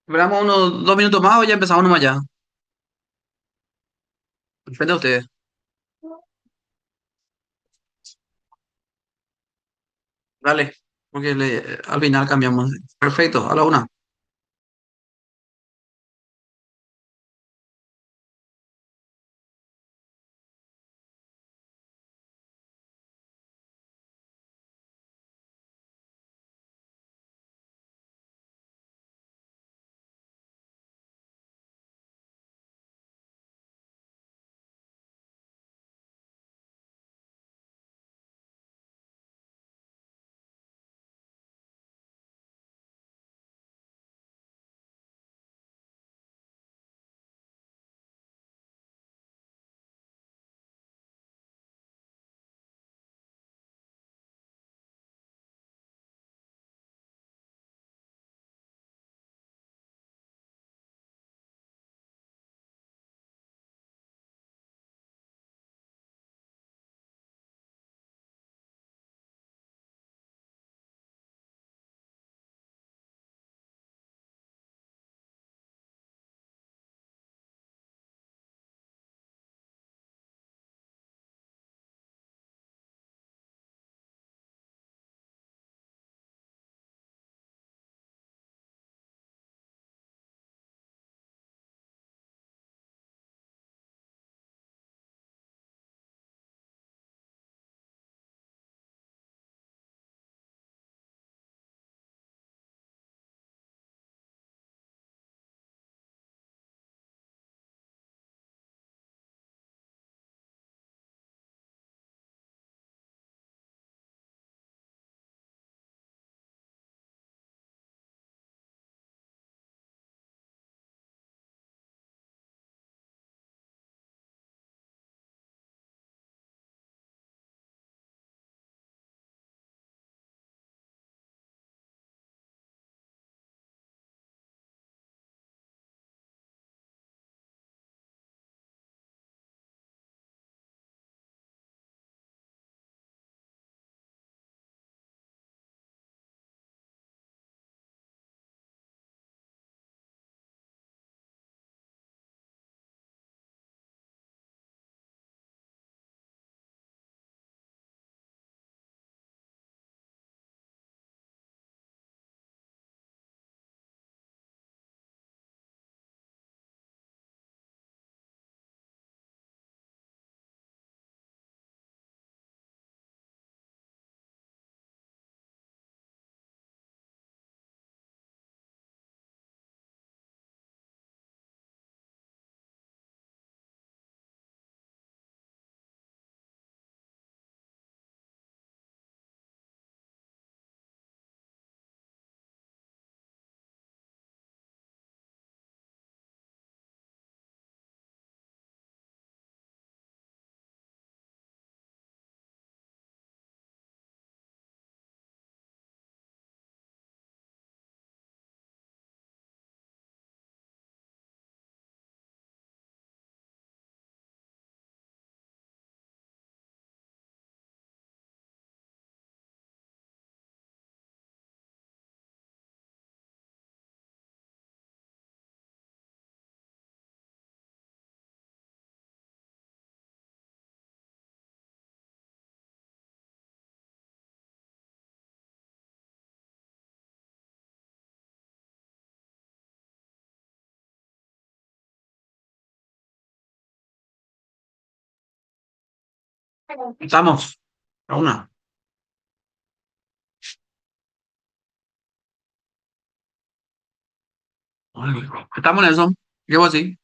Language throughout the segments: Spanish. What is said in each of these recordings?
Esperamos unos 2 minutos más o ya empezamos nomás ya. Depende de ustedes. Dale, porque al final cambiamos. Perfecto, a la una. Estamos. A una. Estamos en eso. Llevo así.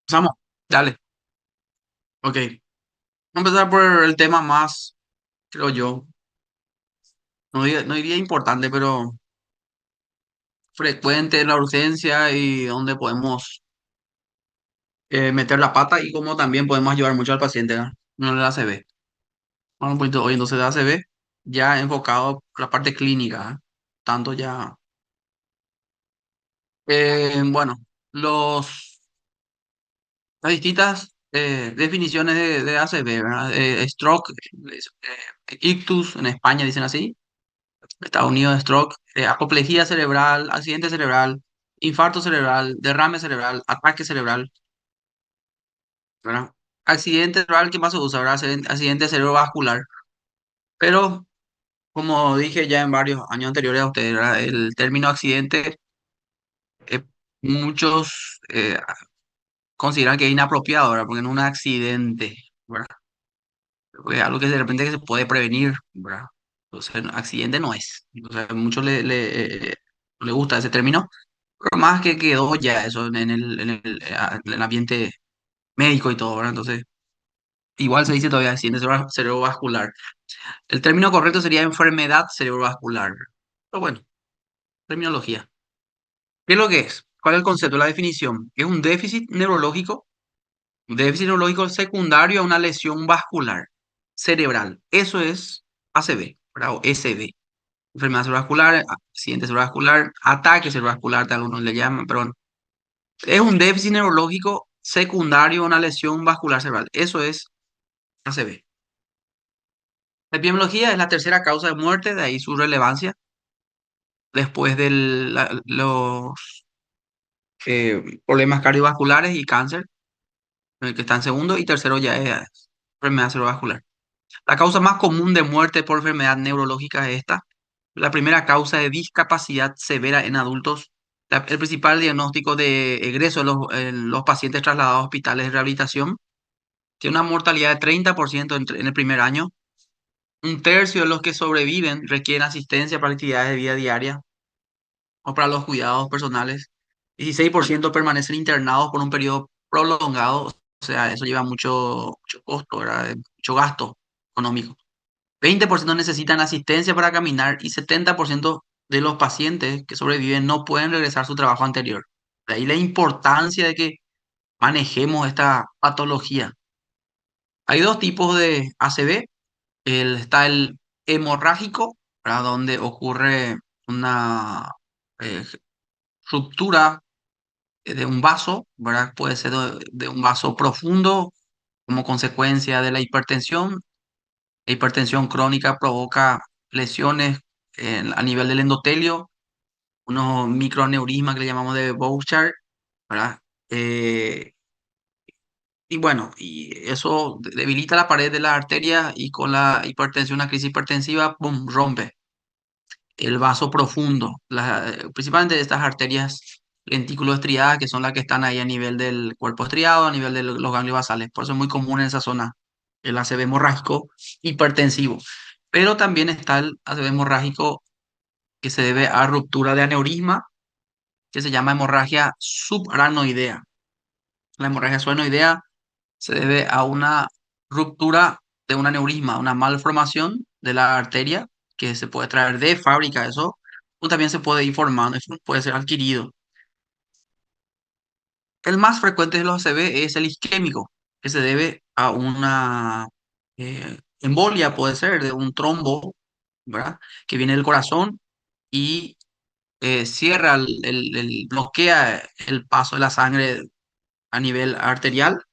Empezamos. Dale. Ok. Vamos a empezar por el tema más, creo yo. No diría importante, pero frecuente en la urgencia y donde podemos meter la pata y cómo también podemos ayudar mucho al paciente, ¿no? No en el ACV. Vamos un poquito hoy entonces de ACV, ya enfocado a la parte clínica, ¿eh? Tanto ya. Bueno, las distintas definiciones de ACV, ¿verdad? Stroke, ictus, en España dicen así, Estados Unidos stroke, apoplejía cerebral, accidente cerebral, infarto cerebral, derrame cerebral, ataque cerebral, ¿verdad? Accidente cerebral, ¿qué más se usa, verdad? Accidente cerebrovascular. Pero, como dije ya en varios años anteriores a ustedes, ¿verdad? El término accidente, muchos consideran que es inapropiado, ¿verdad? Porque no es un accidente, ¿verdad? Porque es algo que de repente que se puede prevenir, ¿verdad? Entonces, accidente no es. O sea, a muchos le gusta ese término, pero más que quedó ya eso en el ambiente médico y todo, ¿verdad? Entonces, igual se dice todavía accidente cerebrovascular. El término correcto sería enfermedad cerebrovascular. Pero bueno, terminología. ¿Qué es lo que es? ¿Cuál es el concepto? La definición. Es un déficit neurológico secundario a una lesión vascular cerebral. Eso es ACV, ¿verdad? O SB. Enfermedad cerebrovascular, accidente cerebrovascular, ataque cerebrovascular, tal algunos le llaman, pero es un déficit neurológico secundario a una lesión vascular cerebral. Eso es ACV. La epidemiología es la tercera causa de muerte, de ahí su relevancia, después de los problemas cardiovasculares y cáncer, el que está en segundo, y tercero ya es enfermedad cerebrovascular. La causa más común de muerte por enfermedad neurológica es esta. La primera causa de discapacidad severa en adultos. El principal diagnóstico de egreso en los pacientes trasladados a hospitales de rehabilitación tiene una mortalidad de 30% en el primer año. Un tercio de los que sobreviven requieren asistencia para actividades de vida diaria o para los cuidados personales. 16% permanecen internados por un periodo prolongado. O sea, eso lleva mucho costo, ¿verdad? Mucho gasto económico. 20% necesitan asistencia para caminar y 70% de los pacientes que sobreviven no pueden regresar a su trabajo anterior. De ahí la importancia de que manejemos esta patología. Hay dos tipos de ACV. Está el hemorrágico, ¿verdad? Donde ocurre una eh, ruptura de un vaso, ¿verdad? Puede ser de un vaso profundo como consecuencia de la hipertensión. La hipertensión crónica provoca lesiones a nivel del endotelio, unos microaneurismas que le llamamos de Bouchard, ¿verdad? Eh, y bueno, y eso debilita la pared de la arteria y con la hipertensión, una crisis hipertensiva, ¡pum!, rompe el vaso profundo, principalmente de estas arterias lentículo-estriadas, que son las que están ahí a nivel del cuerpo estriado, a nivel de los ganglios basales. Por eso es muy común en esa zona el ACV hemorrágico hipertensivo. Pero también está el ACV hemorrágico que se debe a ruptura de aneurisma, que se llama hemorragia subaranoidea. La hemorragia subaranoidea se debe a una ruptura de un aneurisma, una malformación de la arteria, que se puede traer de fábrica, eso, o también se puede ir formando, eso puede ser adquirido. El más frecuente de los ACV es el isquémico, que se debe a una embolia, puede ser, de un trombo, ¿verdad? Que viene del corazón y cierra, bloquea el paso de la sangre a nivel arterial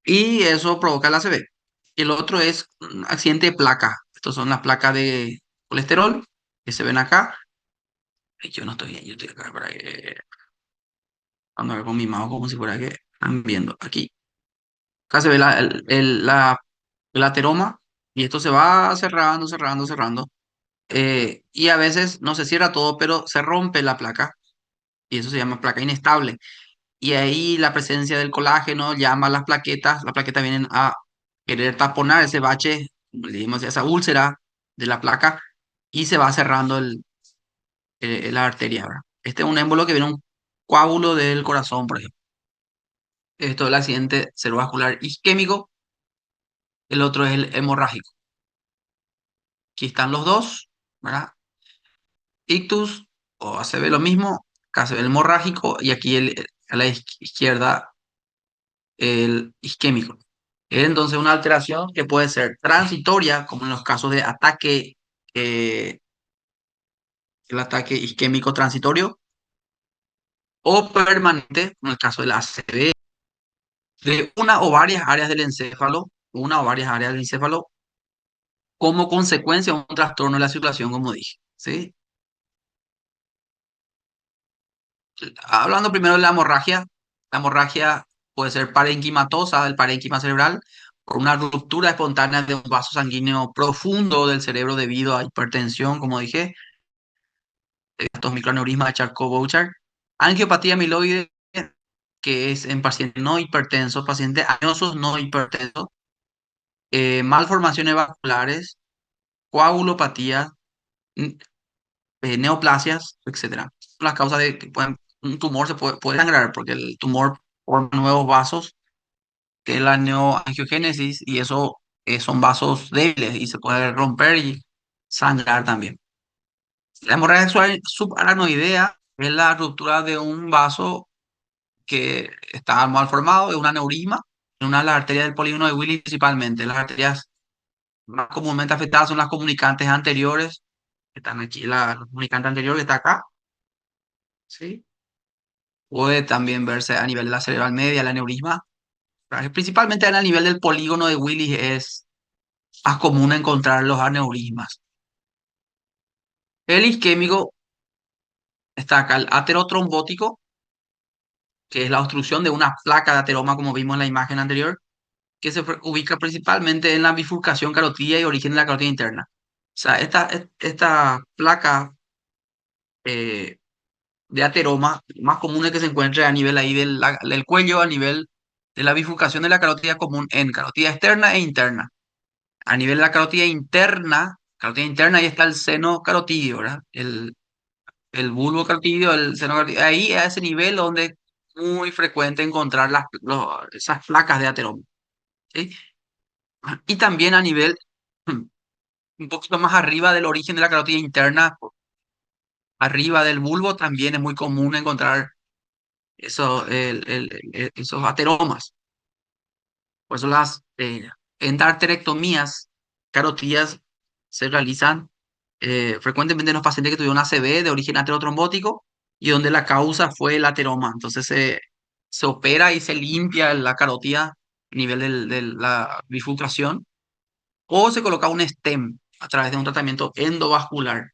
y eso provoca el ACV. El otro es un accidente de placa. Estos son las placas de colesterol que se ven acá. Ay, yo no estoy bien, yo estoy acá para que cuando hago con mi mouse como si fuera que están viendo aquí. Acá se ve el ateroma y esto se va cerrando, cerrando, cerrando. Y a veces no se cierra todo, pero se rompe la placa y eso se llama placa inestable. Y ahí la presencia del colágeno llama a las plaquetas vienen a querer taponar ese bache, le decimos esa úlcera de la placa, y se va cerrando la arteria, ¿verdad? Este es un émbolo que viene un coágulo del corazón, por ejemplo. Esto es el accidente cerebrovascular isquémico, el otro es el hemorrágico. Aquí están los dos, ¿verdad? Ictus o ACV lo mismo, acá se ve el hemorrágico y aquí a la izquierda el isquémico. Es entonces una alteración que puede ser transitoria, como en los casos de ataque, el ataque isquémico transitorio, o permanente, como en el caso del ACV. de una o varias áreas del encéfalo, como consecuencia de un trastorno de la circulación, como dije, ¿sí? Hablando primero de la hemorragia puede ser parenquimatosa, del parénquima cerebral, por una ruptura espontánea de un vaso sanguíneo profundo del cerebro debido a hipertensión, como dije, estos microaneurismas de Charcot-Bouchard, angiopatía amiloide, que es en pacientes no hipertensos, pacientes añosos no hipertensos, malformaciones vasculares, coagulopatías, n- neoplasias, etcétera. Las causas de que un tumor puede sangrar porque el tumor forma nuevos vasos, que es la neoangiogénesis, y eso son vasos débiles y se puede romper y sangrar también. La hemorragia subaracnoidea es la ruptura de un vaso que está mal formado, es un aneurisma en una de las arterias del polígono de Willis principalmente. Las arterias más comúnmente afectadas son las comunicantes anteriores, que están aquí, la comunicante anterior que está acá, ¿sí? Puede también verse a nivel de la cerebral media, el aneurisma. Principalmente a nivel del polígono de Willis es más común encontrar los aneurismas. El isquémico está acá, el aterotrombótico, que es la obstrucción de una placa de ateroma, como vimos en la imagen anterior, que ubica principalmente en la bifurcación carotidia y origen de la carotida interna. O sea, esta placa eh, de ateroma más común es que se encuentre a nivel ahí del cuello, a nivel de la bifurcación de la carotida común en carotida externa e interna. A nivel de la carotida interna, ahí está el seno carotidio, ¿verdad? El bulbo carotidio, el seno carotidio. Ahí a ese nivel donde es muy frecuente encontrar esas placas de ateroma, ¿sí? Y también a nivel un poquito más arriba del origen de la carotida interna, arriba del bulbo, también es muy común encontrar esos ateromas. Por eso las endarterectomías carotidas se realizan frecuentemente en los pacientes que tuvieron ACV de origen aterotrombótico y donde la causa fue el ateroma. Entonces se opera y se limpia la carótida a nivel de la bifurcación, o se coloca un stem a través de un tratamiento endovascular.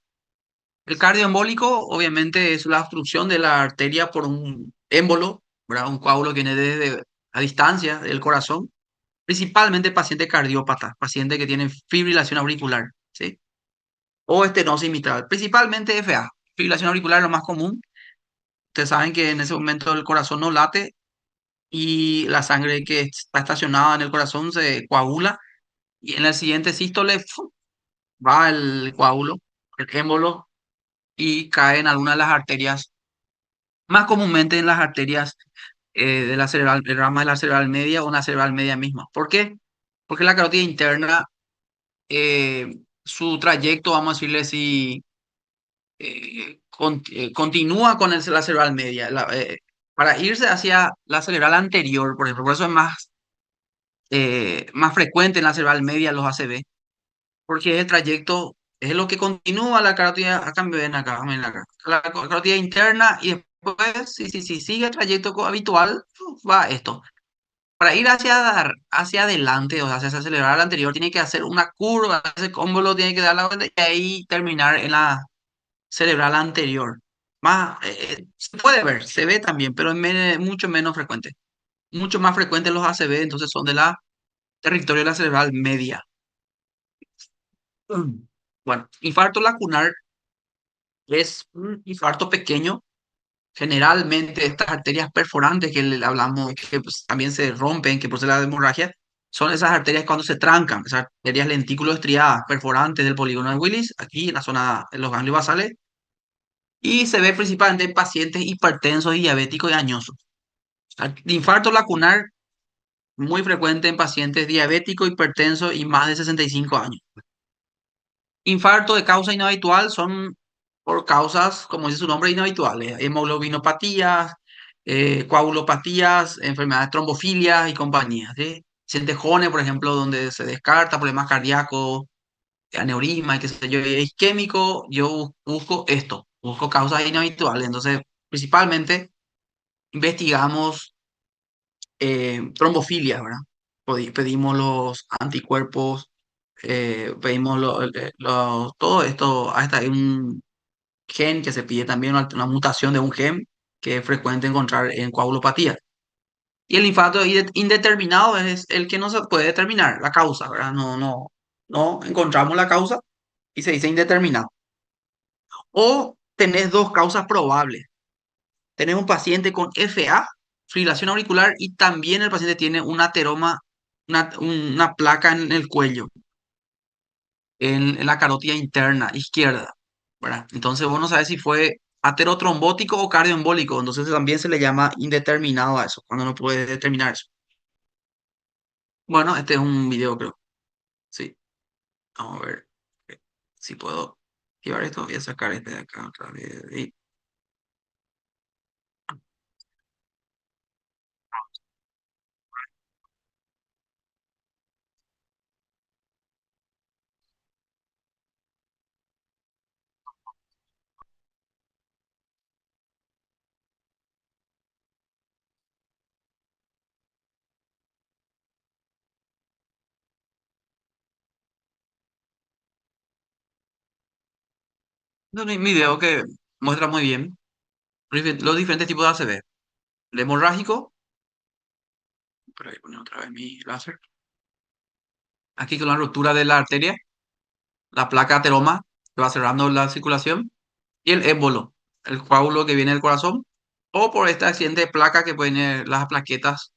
El cardioembólico, obviamente, es la obstrucción de la arteria por un émbolo, ¿verdad? Un coágulo que viene desde a distancia del corazón, principalmente pacientes cardiópatas, pacientes que tienen fibrilación auricular, ¿sí? O estenosis mitral, principalmente FA. Fibrilación auricular es lo más común. Ustedes saben que en ese momento el corazón no late y la sangre que está estacionada en el corazón se coagula y en el siguiente sístole ¡fu! Va el coágulo, el émbolo, y cae en alguna de las arterias, más comúnmente en las arterias de la cerebral, el rama de la cerebral media o una cerebral media misma. ¿Por qué? Porque la carótida interna, su trayecto, vamos a decirle si continúa con la cerebral media, para irse hacia la cerebral anterior, por ejemplo, por eso es más frecuente en la cerebral media los ACV, porque el trayecto es lo que continúa la carótida, acá ven acá, ven acá, la carótida interna y después, si sigue el trayecto habitual, va esto. Para ir hacia adelante, o sea, hacia esa cerebral anterior, tiene que hacer una curva, ese cómbolo tiene que dar la vuelta y ahí terminar en la cerebral anterior. Se puede ver, se ve también, pero es mucho menos frecuente. Mucho más frecuentes los ACV, entonces son de la territorio de la cerebral media. Mm. Bueno, infarto lacunar es un infarto pequeño. Generalmente estas arterias perforantes que le hablamos, que pues, también se rompen, que procede la hemorragia, son esas arterias cuando se trancan, esas arterias lentículo estriadas, perforantes del polígono de Willis, aquí en la zona de los ganglios basales, y se ve principalmente en pacientes hipertensos y diabéticos y añosos. Infarto lacunar, muy frecuente en pacientes diabéticos, hipertensos y más de 65 años. Infarto de causa inhabitual son por causas, como dice su nombre, inhabituales. Hemoglobinopatías, coagulopatías, enfermedades trombofilias y compañía, ¿sí? Pacientes jóvenes, por ejemplo, donde se descarta problemas cardíacos, aneurisma y qué sé yo, y isquémico, yo busco esto, busco causas inhabituales. Entonces, principalmente investigamos trombofilia, ¿verdad? Pedimos los anticuerpos, pedimos todo esto, hasta hay un gen que se pide también, una mutación de un gen que es frecuente encontrar en coagulopatía. Y el infarto indeterminado es el que no se puede determinar, la causa, ¿verdad? No encontramos la causa y se dice indeterminado. O tenés dos causas probables. Tenés un paciente con FA, fibrilación auricular, y también el paciente tiene un ateroma, una placa en el cuello, en la carótida interna izquierda, ¿verdad? Entonces vos no sabes si fue aterotrombótico o cardioembólico, entonces también se le llama indeterminado a eso, cuando no puede determinar eso. Bueno, este es un video, creo. Sí, vamos a ver si puedo activar esto. Voy a sacar este de acá otra vez. Y no, no, mi video que muestra muy bien los diferentes tipos de ACV. El hemorrágico, por ahí poner otra vez mi láser. Aquí con la ruptura de la arteria, la placa ateroma que va cerrando la circulación. Y el émbolo, el coágulo que viene del corazón. O por este accidente de placa que pueden las plaquetas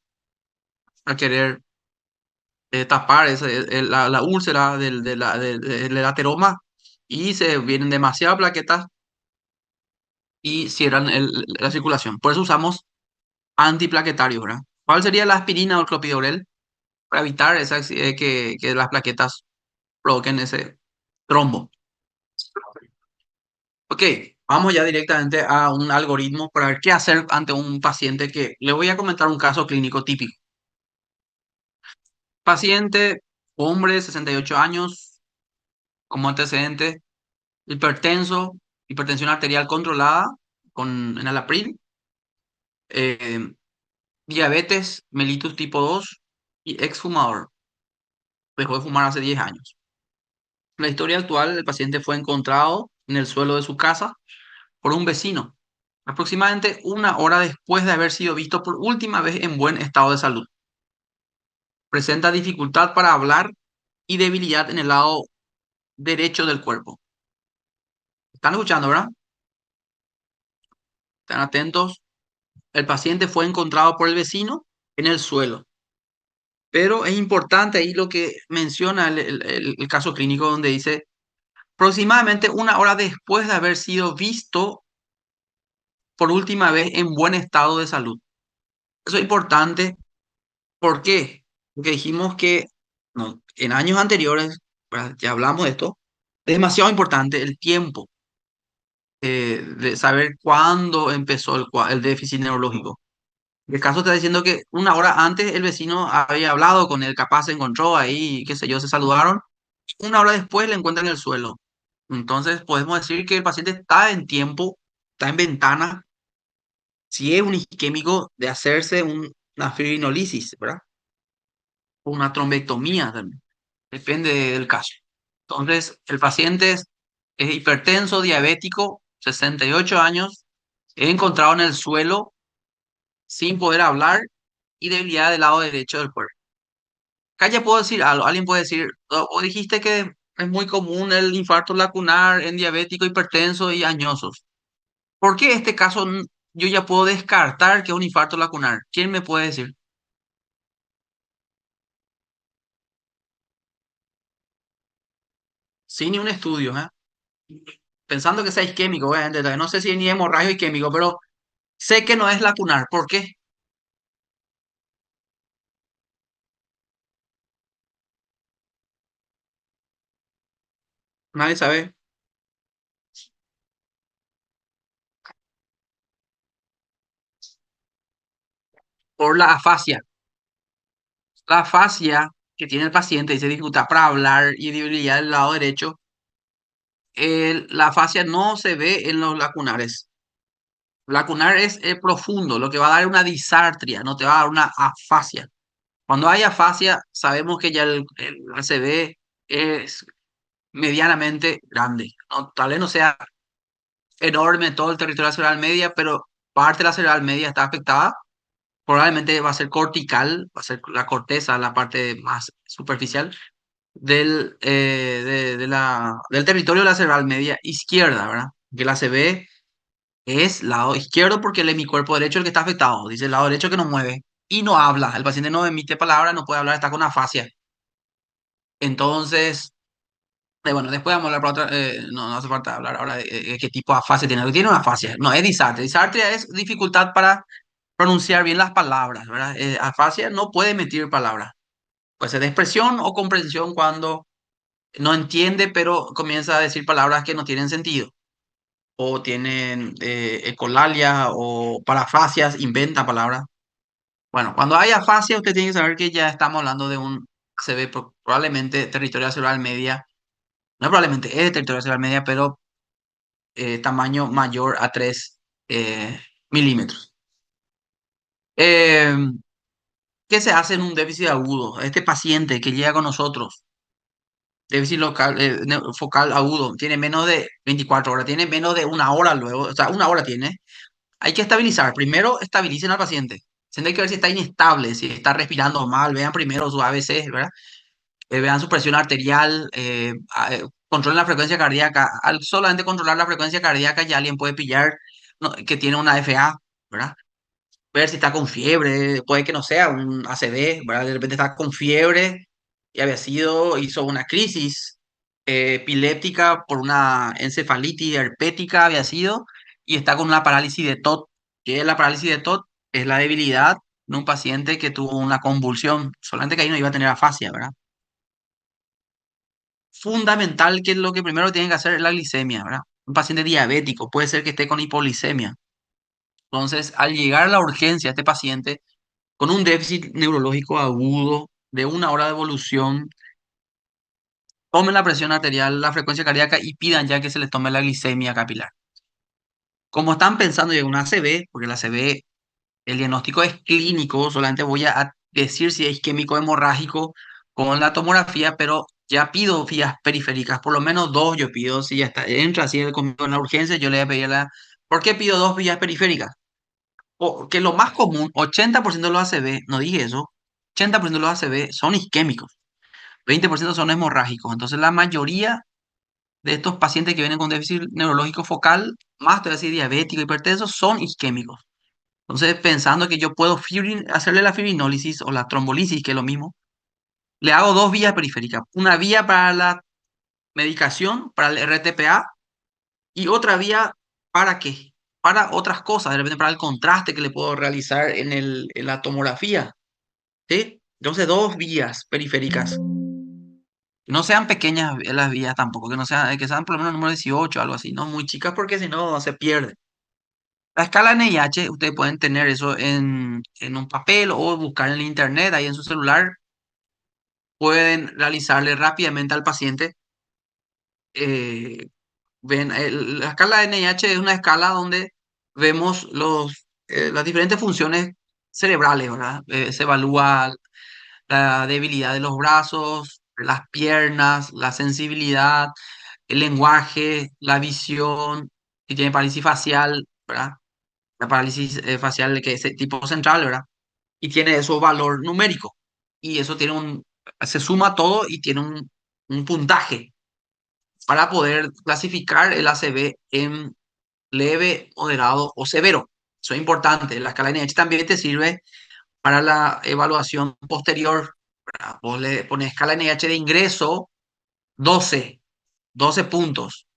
al querer tapar la úlcera del ateroma y se vienen demasiadas plaquetas y cierran la circulación. Por eso usamos antiplaquetarios, ¿verdad? ¿Cuál sería la aspirina o el clopidogrel para evitar que las plaquetas provoquen ese trombo? Ok, vamos ya directamente a un algoritmo para ver qué hacer ante un paciente que le voy a comentar un caso clínico típico. Paciente, hombre, 68 años, como antecedente, hipertenso, hipertensión arterial controlada con enalapril, eh, diabetes mellitus tipo 2 y exfumador. Dejó de fumar hace 10 años. La historia actual, el paciente fue encontrado en el suelo de su casa por un vecino, aproximadamente una hora después de haber sido visto por última vez en buen estado de salud. Presenta dificultad para hablar y debilidad en el lado derecho del cuerpo. ¿Están escuchando, verdad? ¿Están atentos? El paciente fue encontrado por el vecino en el suelo. Pero es importante ahí lo que menciona el caso clínico donde dice aproximadamente una hora después de haber sido visto por última vez en buen estado de salud. Eso es importante. ¿Por qué? Porque dijimos que no, en años anteriores, ¿verdad? Ya hablamos de esto, es demasiado importante el tiempo de saber cuándo empezó el déficit neurológico. El caso está diciendo que una hora antes el vecino había hablado con él, capaz se encontró ahí, qué sé yo, se saludaron. Una hora después le encuentran en el suelo. Entonces podemos decir que el paciente está en tiempo, está en ventana, si es un isquémico, de hacerse una fibrinolisis, ¿verdad? O una trombectomía también. Depende del caso. Entonces, el paciente es hipertenso, diabético, 68 años, es encontrado en el suelo sin poder hablar y debilidad del lado derecho del cuerpo. Acá ya puedo decir algo. Alguien puede decir, o dijiste que es muy común el infarto lacunar en diabético, hipertenso y añosos. ¿Por qué este caso yo ya puedo descartar que es un infarto lacunar? ¿Quién me puede decir? Sin ni un estudio, ¿eh? Pensando que sea isquémico, obviamente. No sé si es ni hemorragia o isquémico, pero sé que no es lacunar. ¿Por qué? Nadie sabe. Por la afasia. La afasia que tiene el paciente, dice dificultad para hablar y debilidad del lado derecho, la afasia no se ve en los lacunares. Lacunar es profundo, lo que va a dar una disartria, no te va a dar una afasia. Cuando hay afasia, sabemos que ya el ACV es medianamente grande, ¿no? Tal vez no sea enorme en todo el territorio de la cerebral media, pero parte de la cerebral media está afectada. Probablemente va a ser cortical, va a ser la corteza, la parte más superficial del territorio de la cerebral media izquierda, ¿verdad? Que la CB es lado izquierdo porque el hemicuerpo derecho es el que está afectado, dice el lado derecho que no mueve y no habla. El paciente no emite palabras, no puede hablar, está con afasia. Entonces, bueno, después vamos a hablar para otra, no hace falta hablar ahora de qué tipo de afasia tiene. Tiene una afasia, no es disartria. Disartria es dificultad para pronunciar bien las palabras, ¿verdad? Afasia no puede emitir palabras. Puede ser de expresión o comprensión cuando no entiende, pero comienza a decir palabras que no tienen sentido. O tienen ecolalia o parafrasias, inventa palabras. Bueno, cuando hay afasia, usted tiene que saber que ya estamos hablando de un ACV probablemente territorial cerebral media. No probablemente es de territorial cerebral media, pero tamaño mayor a 3 milímetros. Eh, ¿Qué se hace en un déficit agudo? Este paciente que llega con nosotros, déficit local, focal agudo, tiene menos de 24 horas, tiene menos de una hora luego, o sea, una hora tiene. Hay que estabilizar. Primero, estabilicen al paciente. Hay que ver si está inestable, si está respirando mal. Vean primero su ABC, ¿verdad? Vean su presión arterial, controlen la frecuencia cardíaca. Al solamente controlar la frecuencia cardíaca ya alguien puede pillar que tiene una FA, ¿verdad? Ver si está con fiebre, puede que no sea un ACV, ¿verdad? De repente está con fiebre y había sido, hizo una crisis epiléptica por una encefalitis herpética, había sido, y está con una parálisis de TOT. ¿Qué es la parálisis de TOT? Es la debilidad de un paciente que tuvo una convulsión, solamente que ahí no iba a tener afasia, ¿verdad? Fundamental que lo que primero tienen que hacer es la glicemia, ¿verdad? Un paciente diabético puede ser que esté con hipoglicemia. Entonces, al llegar a la urgencia, este paciente con un déficit neurológico agudo de una hora de evolución, tomen la presión arterial, la frecuencia cardíaca y pidan ya que se les tome la glicemia capilar. Como están pensando en una ACV, porque la ACV, el diagnóstico es clínico, solamente voy a decir si es isquémico hemorrágico con la tomografía, pero ya pido vías periféricas, por lo menos dos yo pido, si ya está, entra así conmigo en la urgencia, yo le voy a pedir la... ¿Por qué pido dos vías periféricas? Que lo más común, 80% de los ACV, no dije eso, 80% de los ACV son isquémicos. 20% son hemorrágicos. Entonces, la mayoría de estos pacientes que vienen con déficit neurológico focal, más todavía así diabético, hipertenso, son isquémicos. Entonces, pensando que yo puedo hacerle la fibrinólisis o la trombolisis, que es lo mismo, le hago dos vías periféricas. Una vía para la medicación, para el RTPA, y otra vía para qué? Para otras cosas, de repente para el contraste que le puedo realizar en la tomografía. ¿Sí? Entonces, dos vías periféricas. No sean pequeñas las vías tampoco, que no sean, que sean por lo menos número 18, algo así, no muy chicas porque si no se pierde. La escala NIH, ustedes pueden tener eso en un papel o buscar en el internet, ahí en su celular, pueden realizarle rápidamente al paciente. eh, la escala NIH es una escala donde vemos las diferentes funciones cerebrales, ¿verdad? Se evalúa la debilidad de los brazos, las piernas, la sensibilidad, el lenguaje, la visión, si tiene parálisis facial, ¿verdad? La parálisis facial que es de tipo central, ¿verdad? Y tiene eso valor numérico. Y eso se suma todo y tiene un puntaje para poder clasificar el ACV en leve, moderado o severo. Eso es importante. La escala NH también te sirve para la evaluación posterior, ¿verdad? Vos le pones escala NH de ingreso 12 puntos.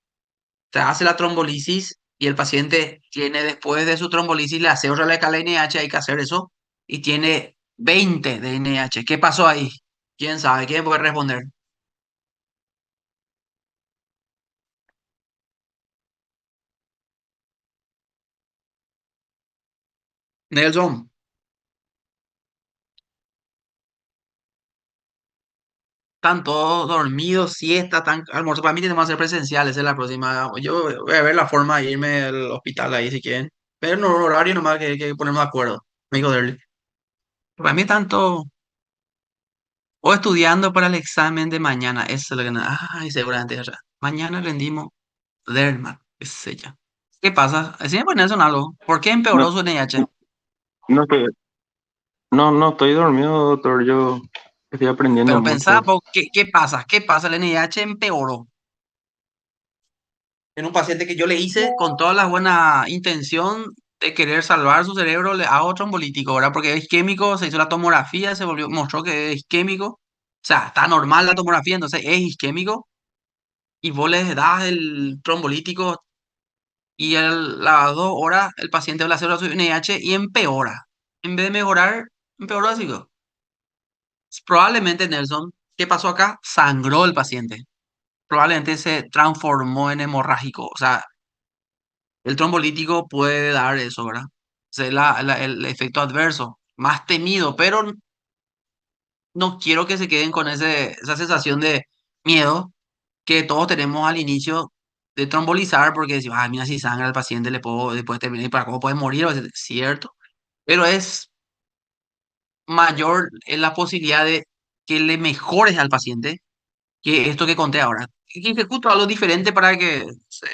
Se hace la trombolisis y el paciente tiene después de su trombolisis, le hace otra la escala NH, hay que hacer eso, y tiene 20 de NH. ¿Qué pasó ahí? ¿Quién sabe? ¿Quién puede responder? Nelson, están todos dormidos, siesta, están almuerzo. Para mí tenemos que hacer presenciales, esa es la próxima. Yo voy a ver la forma de irme al hospital ahí si quieren. Pero en un horario nomás que hay que ponernos de acuerdo, me dijo Derly. Para mí tanto, o estudiando para el examen de mañana, eso es lo que no, ay, seguramente ya. Mañana rendimos Derman, qué sé yo. ¿Qué pasa? Si me pones en algo, ¿por qué No, empeoró su NIH? no estoy, no estoy dormido, doctor. Yo estoy aprendiendo Pero pensá, mucho. po, ¿qué pasa? ¿Qué pasa? El NIH empeoró. En un paciente que yo le hice con toda la buena intención de querer salvar su cerebro, le hago trombolítico, ¿verdad? Porque es isquémico, se hizo la tomografía, se volvió, mostró que es isquémico. O sea, está normal la tomografía, entonces es isquémico. Y vos le das el trombolítico y a las 2 horas el paciente va a hacer su NIH y empeora. En vez de mejorar, empeoró así. Probablemente, Nelson, ¿qué pasó acá? Sangró el paciente. Probablemente se transformó en hemorrágico. O sea, el trombolítico puede dar eso, ¿verdad? Ese es el efecto adverso más temido, pero no quiero que se queden con esa sensación de miedo que todos tenemos al inicio de trombolizar, porque decimos, ah, mira, si sangra el paciente, le puedo, después terminar, y para cómo puede morir, es cierto, pero es mayor la posibilidad de que le mejores al paciente que esto que conté ahora. Y que justo algo diferente para que se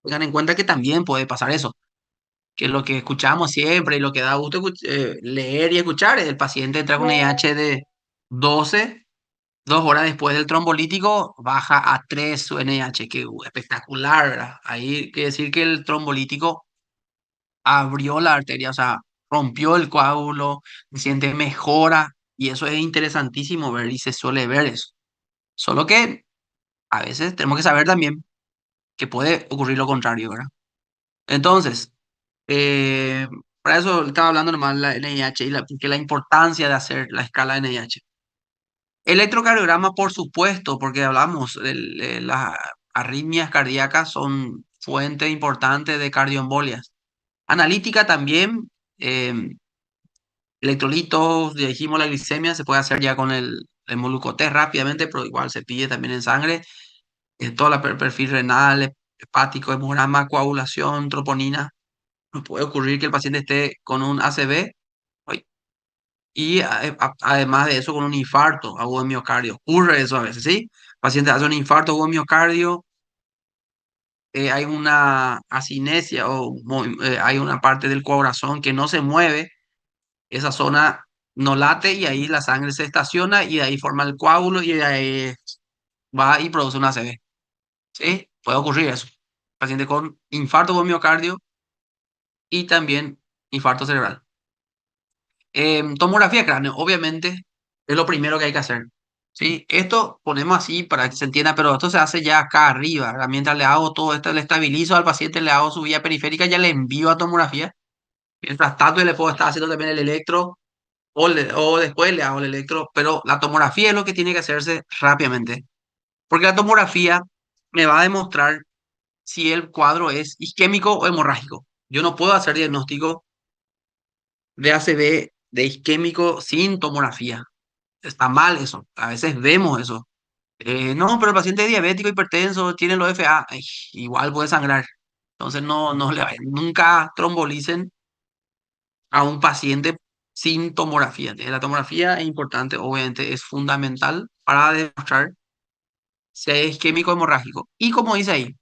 tengan en cuenta que también puede pasar eso, que lo que escuchamos siempre y lo que da gusto leer y escuchar es el paciente entra con IH de 12, 2 horas después del trombolítico baja a 3 su NH, que espectacular, ¿verdad? Ahí quiere decir que el trombolítico abrió la arteria, o sea, rompió el coágulo, el paciente mejora, y eso es interesantísimo ver y se suele ver eso. Solo que a veces tenemos que saber también que puede ocurrir lo contrario, ¿verdad? Entonces, eh, para eso estaba hablando nomás de la NIH y que la importancia de hacer la escala NIH. Electrocardiograma, por supuesto, porque hablamos de las arritmias cardíacas son fuente importante de cardioembolias. Analítica también, eh, electrolitos, ya dijimos la glicemia, se puede hacer ya con el Molluco-Test rápidamente, pero igual se pide también en sangre. Todo el perfil renal, hepático, hemograma, coagulación, troponina. No puede ocurrir que el paciente esté con un ACV ay, y además de eso con un infarto agudo de miocardio. Ocurre eso a veces, ¿sí? El paciente hace un infarto agudo de miocardio, hay una asinesia o hay una parte del corazón que no se mueve, esa zona no late y ahí la sangre se estaciona y de ahí forma el coágulo y de ahí va y produce un ACV. ¿Sí? Puede ocurrir eso. Paciente con infarto agudo de miocardio y también infarto cerebral. Tomografía de cráneo, obviamente, es lo primero que hay que hacer. ¿Sí? Esto ponemos así para que se entienda, pero esto se hace ya acá arriba, ¿verdad? Mientras le hago todo esto, le estabilizo al paciente, le hago su vía periférica, ya le envío a tomografía. Mientras tanto, le puedo estar haciendo también el electro o después le hago el electro, pero la tomografía es lo que tiene que hacerse rápidamente, porque la tomografía me va a demostrar si el cuadro es isquémico o hemorrágico. Yo no puedo hacer diagnóstico de ACV de isquémico sin tomografía. Está mal eso. A veces vemos eso. No, pero el paciente es diabético, hipertenso, tiene los FA, ay, igual puede sangrar. Entonces nunca trombolicen a un paciente sin tomografía. La tomografía es importante, obviamente es fundamental para demostrar si es isquémico o hemorrágico. Y como dice ahí,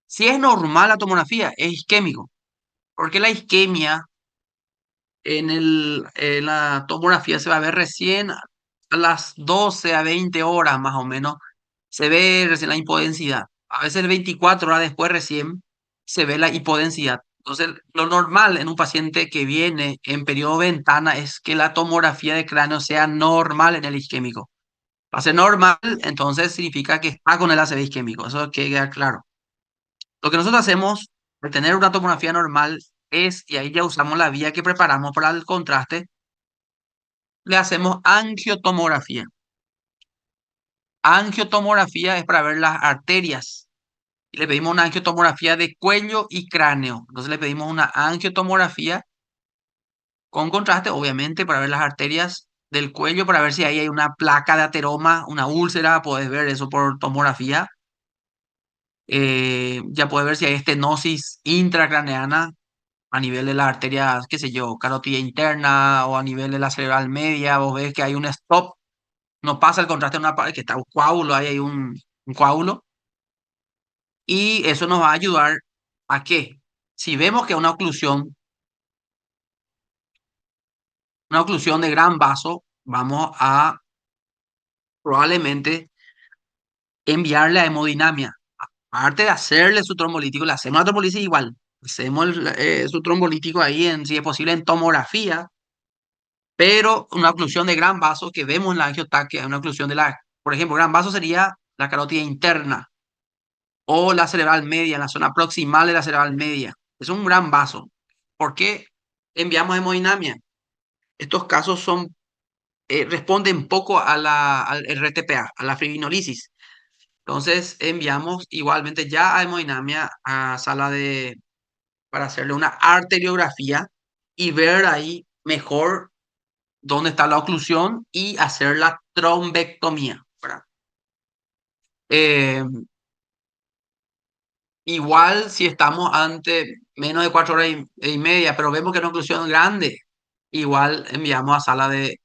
si es normal la tomografía, es isquémico. Porque la isquemia en la tomografía se va a ver recién a las 12 a 20 horas más o menos, se ve recién la hipodensidad. A veces 24 horas después recién se ve la hipodensidad. Entonces, lo normal en un paciente que viene en periodo ventana es que la tomografía de cráneo sea normal en el isquémico. Va a ser normal, entonces significa que está con el ACV isquémico. Eso queda claro. Lo que nosotros hacemos al tener una tomografía normal es, y ahí ya usamos la vía que preparamos para el contraste, le hacemos angiotomografía. Angiotomografía es para ver las arterias. Y le pedimos una angiotomografía de cuello y cráneo. Entonces le pedimos una angiotomografía con contraste, obviamente, para ver las arterias del cuello, para ver si ahí hay una placa de ateroma, una úlcera, puedes ver eso por tomografía. Ya puedes ver si hay estenosis intracraneana, a nivel de la arteria, qué sé yo, carótida interna o a nivel de la cerebral media, vos ves que hay un stop, no pasa el contraste en una parte, que está un coágulo, ahí hay un coágulo, y eso nos va a ayudar a que, si vemos que una oclusión de gran vaso, vamos a probablemente enviarle a hemodinamia. Aparte de hacerle su trombolítico, le hacemos la trombolítica igual. Hacemos su trombolítico ahí, si es posible, en tomografía, pero una oclusión de gran vaso que vemos en la angiotaquia, una oclusión de la, por ejemplo, gran vaso sería la carótida interna o la cerebral media, en la zona proximal de la cerebral media. Es un gran vaso. ¿Por qué enviamos hemodinamia? Estos casos responden poco al RTPA, a la fibrinolisis. Entonces enviamos igualmente ya a hemodinamia a sala para hacerle una arteriografía y ver ahí mejor dónde está la oclusión y hacer la trombectomía, ¿verdad? Eh, Igual si estamos ante menos de 4 horas y media, pero vemos que es una oclusión grande, igual enviamos a sala de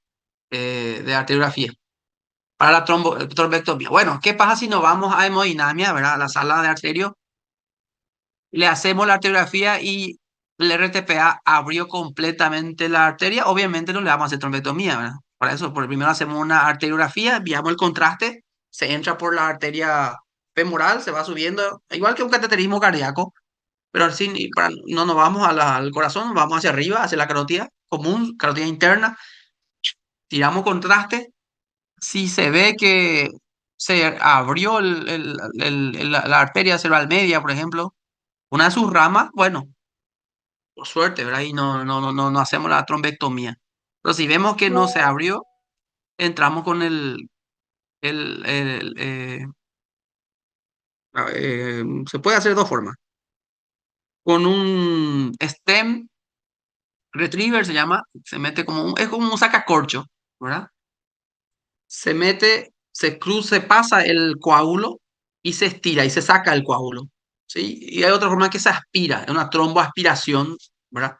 arteriografía para la trombectomía. Bueno, ¿qué pasa si nos vamos a hemodinamia, ¿verdad? A la sala de arterio, le hacemos la arteriografía y el RTPA abrió completamente la arteria? Obviamente no le vamos a hacer trombectomía, ¿verdad? Para eso, por primero hacemos una arteriografía, enviamos el contraste, se entra por la arteria femoral, se va subiendo, igual que un cateterismo cardíaco, pero así no nos vamos al corazón, vamos hacia arriba, hacia la carótida común, carótida interna, tiramos contraste. Si se ve que se abrió la arteria cerebral media, por ejemplo, una de sus ramas, bueno, por suerte, ¿verdad? Y no hacemos la trombectomía. Pero si vemos que no se abrió, entramos con el se puede hacer de dos formas. Con un stem retriever se llama, se mete es como un sacacorcho, ¿verdad? Se mete, se pasa el coágulo y se estira y se saca el coágulo, ¿sí? Y hay otra forma que se aspira, es una tromboaspiración, ¿verdad?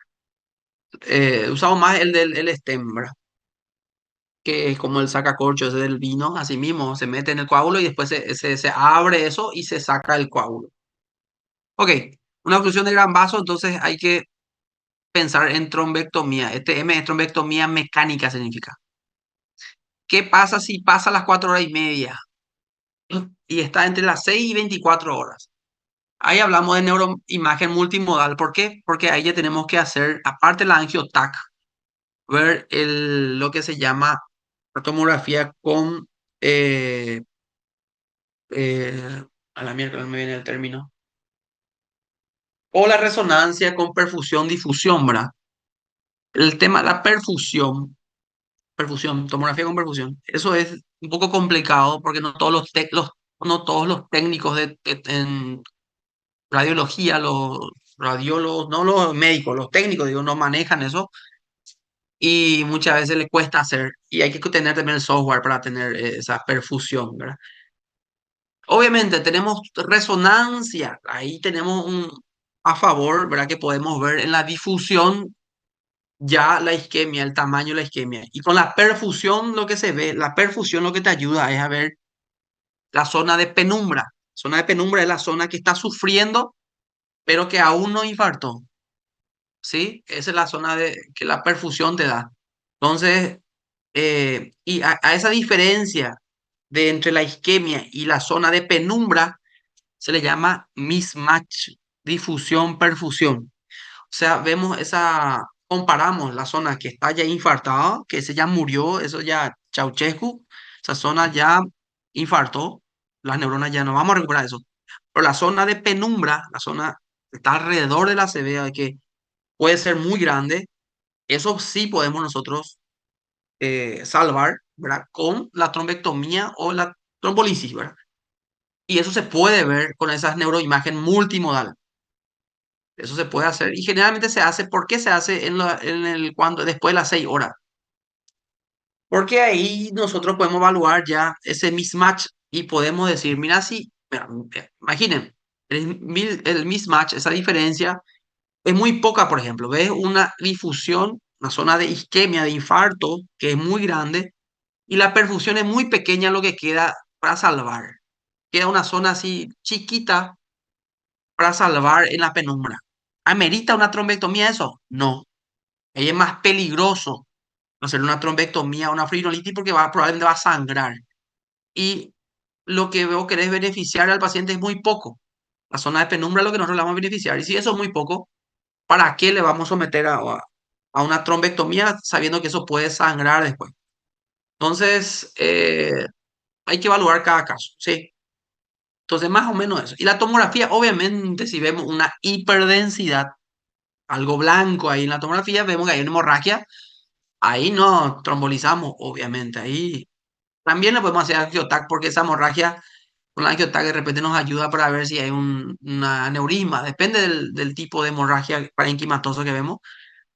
Usamos más el stem, ¿verdad? Que es como el sacacorcho ese del vino, así mismo, se mete en el coágulo y después se abre eso y se saca el coágulo. Ok, una oclusión de gran vaso, entonces hay que pensar en trombectomía. Este M es trombectomía mecánica, significa. ¿Qué pasa si pasa las 4 horas y media y está entre las 6 y 24 horas? Ahí hablamos de neuroimagen multimodal. ¿Por qué? Porque ahí ya tenemos que hacer, aparte de la angiotac, ver lo que se llama la tomografía con, eh, a la mierda, no me viene el término, o la resonancia con perfusión difusión, ¿verdad? El tema, la perfusión, tomografía con perfusión, eso es un poco complicado porque no todos no todos los técnicos en radiología, los radiólogos, no los médicos, los técnicos, digo, no manejan eso y muchas veces les cuesta hacer y hay que tener también el software para tener esa perfusión, ¿verdad? Obviamente tenemos resonancia, ahí tenemos un a favor, ¿verdad? Que podemos ver en la difusión ya la isquemia, el tamaño de la isquemia. Y con la perfusión lo que se ve, la perfusión lo que te ayuda es a ver la zona de penumbra. Zona de penumbra es la zona que está sufriendo, pero que aún no infartó, ¿sí? Esa es la zona que la perfusión te da. Entonces, y a esa diferencia de entre la isquemia y la zona de penumbra se le llama mismatch, difusión, perfusión. O sea, comparamos la zona que está ya infartada, que ese ya murió, eso ya Ceausescu, esa zona ya infartó, las neuronas ya no vamos a recuperar eso. Pero la zona de penumbra, la zona que está alrededor de la CB, que puede ser muy grande, eso sí podemos nosotros salvar, ¿verdad? Con la trombectomía o la trombolisis, ¿verdad? Y eso se puede ver con esas neuroimagen multimodal. Eso se puede hacer y generalmente se hace. ¿Por qué se hace cuando, después de las 6 horas? Porque ahí nosotros podemos evaluar ya ese mismatch y podemos decir, mira, si, mira, imaginen, el mismatch, esa diferencia es muy poca, por ejemplo. Ves una difusión, una zona de isquemia, de infarto, que es muy grande, y la perfusión es muy pequeña lo que queda para salvar. Queda una zona así chiquita para salvar en la penumbra. ¿Amerita una trombectomía eso? No. Ahí es más peligroso hacer una trombectomía o una fibrinolitis porque probablemente va a sangrar. Y lo que veo que es beneficiar al paciente es muy poco. La zona de penumbra es lo que nosotros le vamos a beneficiar. Y si eso es muy poco, ¿para qué le vamos a someter a una trombectomía sabiendo que eso puede sangrar después? Entonces, hay que evaluar cada caso, ¿sí? Entonces, más o menos eso. Y la tomografía, obviamente, si vemos una hiperdensidad, algo blanco ahí en la tomografía, vemos que hay una hemorragia, ahí no trombolizamos, obviamente. Ahí también le podemos hacer angiotac porque esa hemorragia con la angiotac de repente nos ayuda para ver si hay un aneurisma. Depende del tipo de hemorragia parenquimatosa que vemos.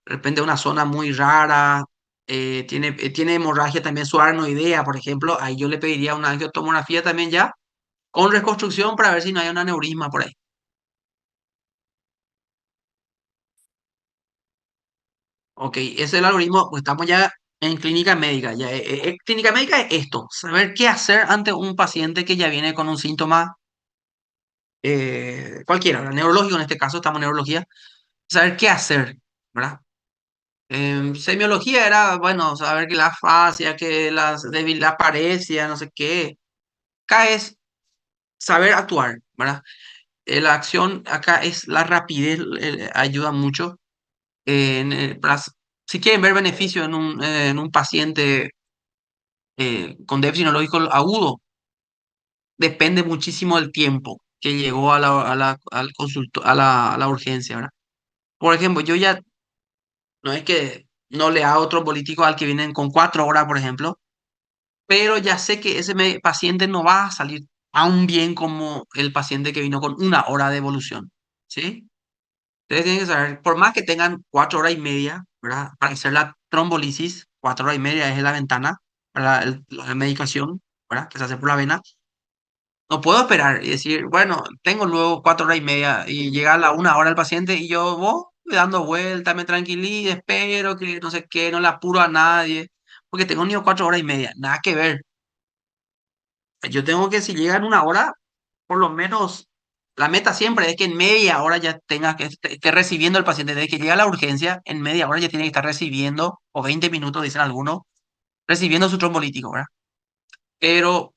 De repente una zona muy rara, tiene hemorragia también subaracnoidea, por ejemplo. Ahí yo le pediría una angiotomografía también ya con reconstrucción para ver si no hay un aneurisma por ahí. Ok, ese es el algoritmo, pues estamos ya en clínica médica. Ya, clínica médica es esto, saber qué hacer ante un paciente que ya viene con un síntoma cualquiera, ¿verdad? Neurológico en este caso, estamos en neurología, saber qué hacer, ¿verdad? Semiología era, bueno, saber que la fascia, que la paresia, no sé qué. Acá es saber actuar, ¿verdad? La acción acá es la rapidez, ayuda mucho. Si quieren ver beneficio en un paciente con déficit neurológico agudo, depende muchísimo del tiempo que llegó a la urgencia, ¿verdad? Por ejemplo, yo ya no es que no le hago trombolítico al que vienen con 4 horas, por ejemplo, pero ya sé que ese paciente no va a salir tan bien como el paciente que vino con 1 hora de evolución, ¿sí? Ustedes tienen que saber, por más que tengan 4 horas y media, ¿verdad? Para hacer la trombolisis, 4 horas y media es la ventana para la medicación, ¿verdad? Que se hace por la vena. No puedo esperar y decir, bueno, tengo luego 4 horas y media y llega a la 1 hora el paciente y yo voy dando vueltas, me tranquilizo, espero que no sé qué, no le apuro a nadie, porque tengo ni 4 horas y media, nada que ver. Yo tengo que, si llega en 1 hora, por lo menos, la meta siempre es que en media hora ya tenga que esté recibiendo el paciente. Desde que llega a la urgencia, en media hora ya tiene que estar recibiendo, o 20 minutos, dicen algunos, recibiendo su trombolítico, ¿verdad? Pero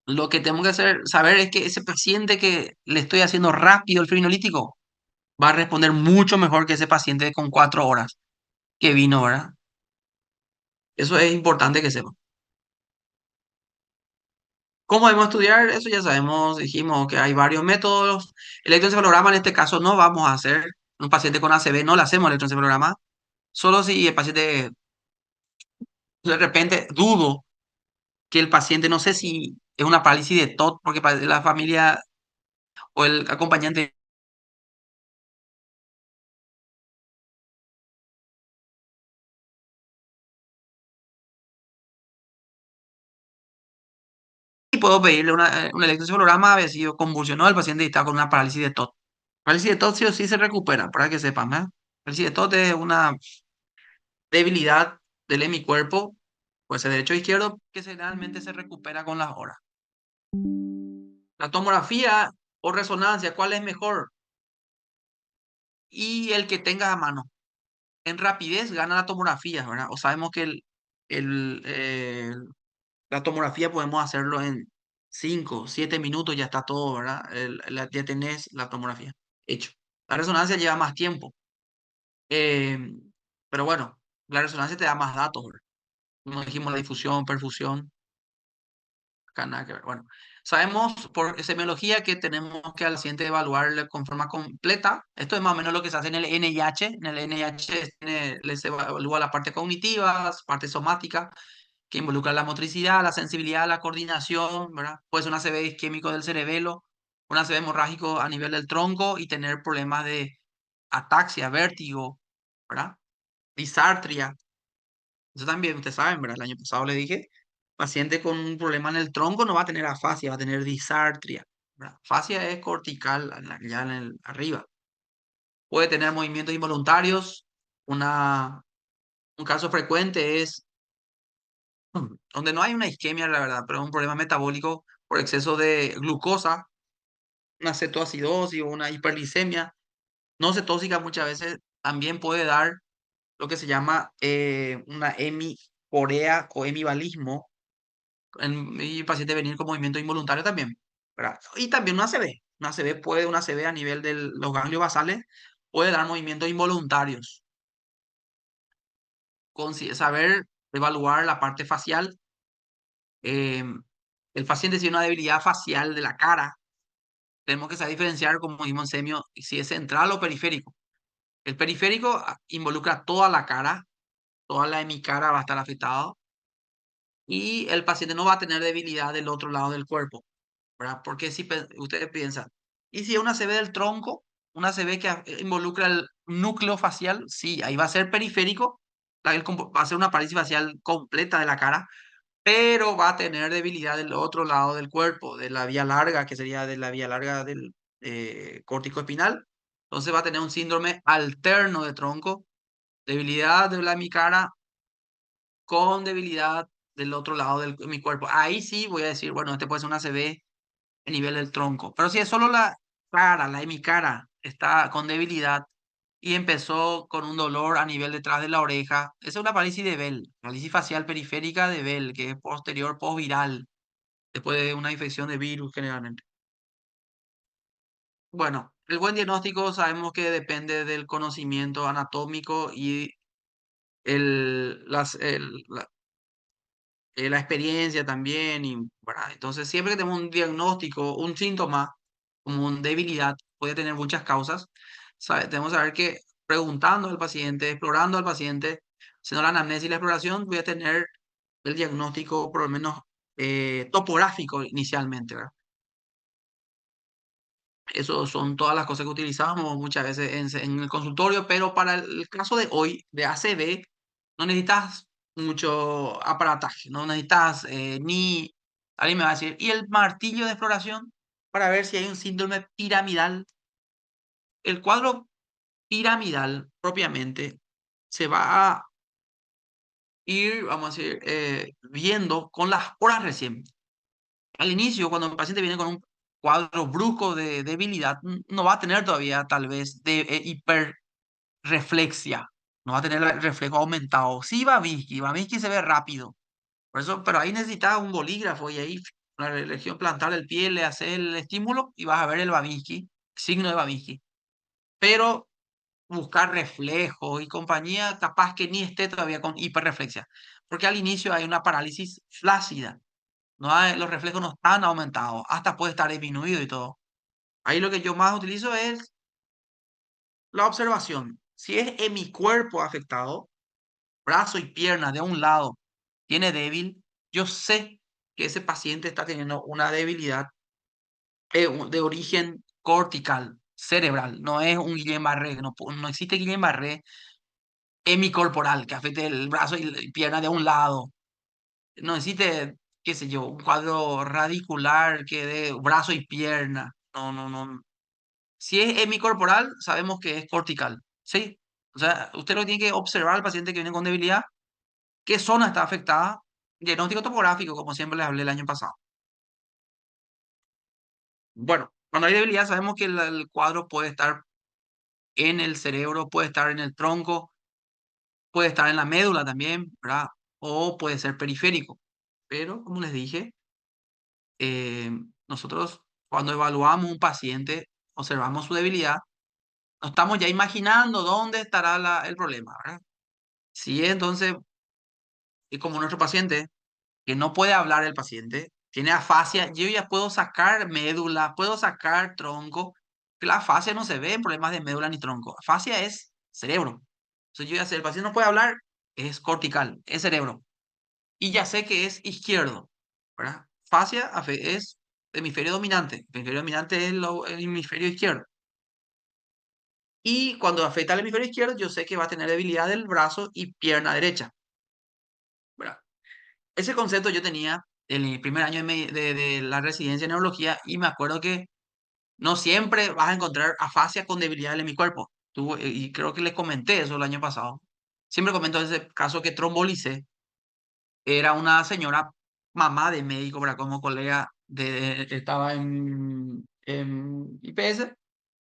lo que tengo que saber es que ese paciente que le estoy haciendo rápido el fibrinolítico va a responder mucho mejor que ese paciente con 4 horas que vino, ¿verdad? Eso es importante que sepa. ¿Cómo debemos estudiar? Eso ya sabemos, dijimos que hay varios métodos. Electroencefalograma en este cacer no vamos a hacer. Un paciente con ACV no le hacemos electroencefalograma. Solo si el paciente, de repente, dudo que el paciente, no sé si es una parálisis de TOT, porque la familia o el acompañante y puedo pedirle un electroencefalograma, a ver si convulsionó el paciente y está con una parálisis de TOT. Parálisis de TOT sí o sí se recupera, para que sepan, ¿eh? Parálisis de TOT es una debilidad del hemicuerpo, pues el derecho o izquierdo, que generalmente se recupera con las horas. La tomografía o resonancia, ¿cuál es mejor? Y el que tengas a mano. En rapidez gana la tomografía, ¿verdad? O sabemos que el, eh, la tomografía podemos hacerlo en 5 7 minutos, ya está todo, ¿verdad? Ya tenés la tomografía hecho. La resonancia lleva más tiempo. eh, pero bueno, la resonancia te da más datos, ¿verdad? Como dijimos, la difusión, perfusión. Acá nada que ver. Bueno, sabemos por semiología que tenemos que al paciente evaluarle con forma completa. Esto es más o menos lo que se hace en el NIH. En el NIH les evalúa la parte cognitiva, parte somática, que involucra la motricidad, la sensibilidad, la coordinación, ¿verdad? Puede ser un ACV isquémico del cerebelo, un ACV hemorrágico a nivel del tronco y tener problemas de ataxia, vértigo, ¿verdad? Disartria. Eso también ustedes saben, ¿verdad? El año pasado le dije, paciente con un problema en el tronco no va a tener afasia, va a tener disartria, ¿verdad? Fascia es cortical, ya en arriba. puede tener movimientos involuntarios. Una, un caso frecuente es donde no hay una isquemia, la verdad, pero un problema metabólico por exceso de glucosa, una cetoacidosis o una hiperglicemia no cetóxica muchas veces también puede dar lo que se llama una hemicorea o hemivalismo en mi paciente venir con movimiento involuntario también, ¿verdad? Y también una ACV. Una ACV a nivel de los ganglios basales puede dar movimientos involuntarios. Saber evaluar la parte facial. eh, el paciente tiene una debilidad facial de la cara. Tenemos que saber diferenciar, como dijimos en semio, si es central o periférico. El periférico involucra toda la cara, toda la hemicara va a estar afectada y el paciente no va a tener debilidad del otro lado del cuerpo, ¿verdad? Porque si ustedes piensan, ¿y si es una ACV del tronco? Una ACV que involucra el núcleo facial, sí, ahí va a ser periférico, va a ser una parálisis facial completa de la cara, pero va a tener debilidad del otro lado del cuerpo, de la vía larga, que sería de la vía larga del córtico espinal. Entonces va a tener un síndrome alterno de tronco, debilidad de la hemicara con debilidad del otro lado de mi cuerpo. Ahí sí voy a decir, bueno, este puede ser una ACV a nivel del tronco. Pero si es solo la cara, la hemicara, está con debilidad y empezó con un dolor a nivel detrás de la oreja, esa es una parálisis de Bell, parálisis facial periférica de Bell, que es posterior postviral, después de una infección de virus generalmente. Bueno, el buen diagnóstico sabemos que depende del conocimiento anatómico y la experiencia también. Y, ¿verdad? Entonces, siempre que tenemos un diagnóstico, un síntoma como una debilidad, puede tener muchas causas. Tenemos que saber que preguntando al paciente, explorando al paciente, haciendo la anamnesis y la exploración, voy a tener el diagnóstico por lo menos topográfico inicialmente, ¿verdad? Eso son todas las cosas que utilizamos muchas veces en el consultorio, pero para el caso de hoy, de ACV, no necesitas mucho aparataje, no necesitas ni, alguien me va a decir, ¿y el martillo de exploración para ver si hay un síndrome piramidal? El cuadro piramidal propiamente se va a ir, vamos a decir, viendo con las horas recién. Al inicio, cuando el paciente viene con un cuadro brusco de debilidad, no va a tener todavía tal vez de hiperreflexia, no va a tener el reflejo aumentado. Sí, Babinski se ve rápido, por eso, pero ahí necesitas un bolígrafo y ahí la región plantar del pie le hace el estímulo y vas a ver el Babinski, signo de Babinski. Pero buscar reflejos y compañía, capaz que ni esté todavía con hiperreflexia, porque al inicio hay una parálisis flácida. Los reflejos no están aumentados, hasta puede estar disminuido y todo. Ahí lo que yo más utilizo es la observación. Si es en mi cuerpo afectado, brazo y pierna de un lado tiene débil, yo sé que ese paciente está teniendo una debilidad de origen cortical, cerebral. No es un Guillain-Barré, no existe Guillain-Barré hemicorporal que afecte el brazo y la pierna de un lado. No existe, qué sé yo, un cuadro radicular que de brazo y pierna. No, no, no. Si es hemicorporal, sabemos que es cortical, ¿sí? O sea, usted lo que tiene que observar al paciente que viene con debilidad, qué zona está afectada, diagnóstico topográfico, como siempre les hablé el año pasado. Bueno, cuando hay debilidad sabemos que el cuadro puede estar en el cerebro, puede estar en el tronco, puede estar en la médula también, ¿verdad? O puede ser periférico. Pero, como les dije, eh, nosotros cuando evaluamos un paciente, observamos su debilidad, nos estamos ya imaginando dónde estará el problema, ¿verdad? Si es entonces, y como nuestro paciente, que no puede hablar el paciente, tiene afasia, yo ya puedo sacar médula, puedo sacar tronco, que la afasia no se ve en problemas de médula ni tronco, afasia es cerebro. Entonces yo ya sé, el paciente no puede hablar, es cortical, es cerebro. Y ya sé que es izquierdo, ¿verdad? Fascia es hemisferio dominante. El hemisferio dominante es el hemisferio izquierdo. Y cuando afecta al hemisferio izquierdo, yo sé que va a tener debilidad del brazo y pierna derecha, ¿verdad? Ese concepto yo tenía en el primer año de la residencia en neurología y me acuerdo que no siempre vas a encontrar afasia con debilidad del hemicuerpo. y creo que les comenté eso el año pasado. Siempre comento ese caso que trombolicé. Era una señora, mamá de médico, ¿verdad? Como colega estaba en IPS,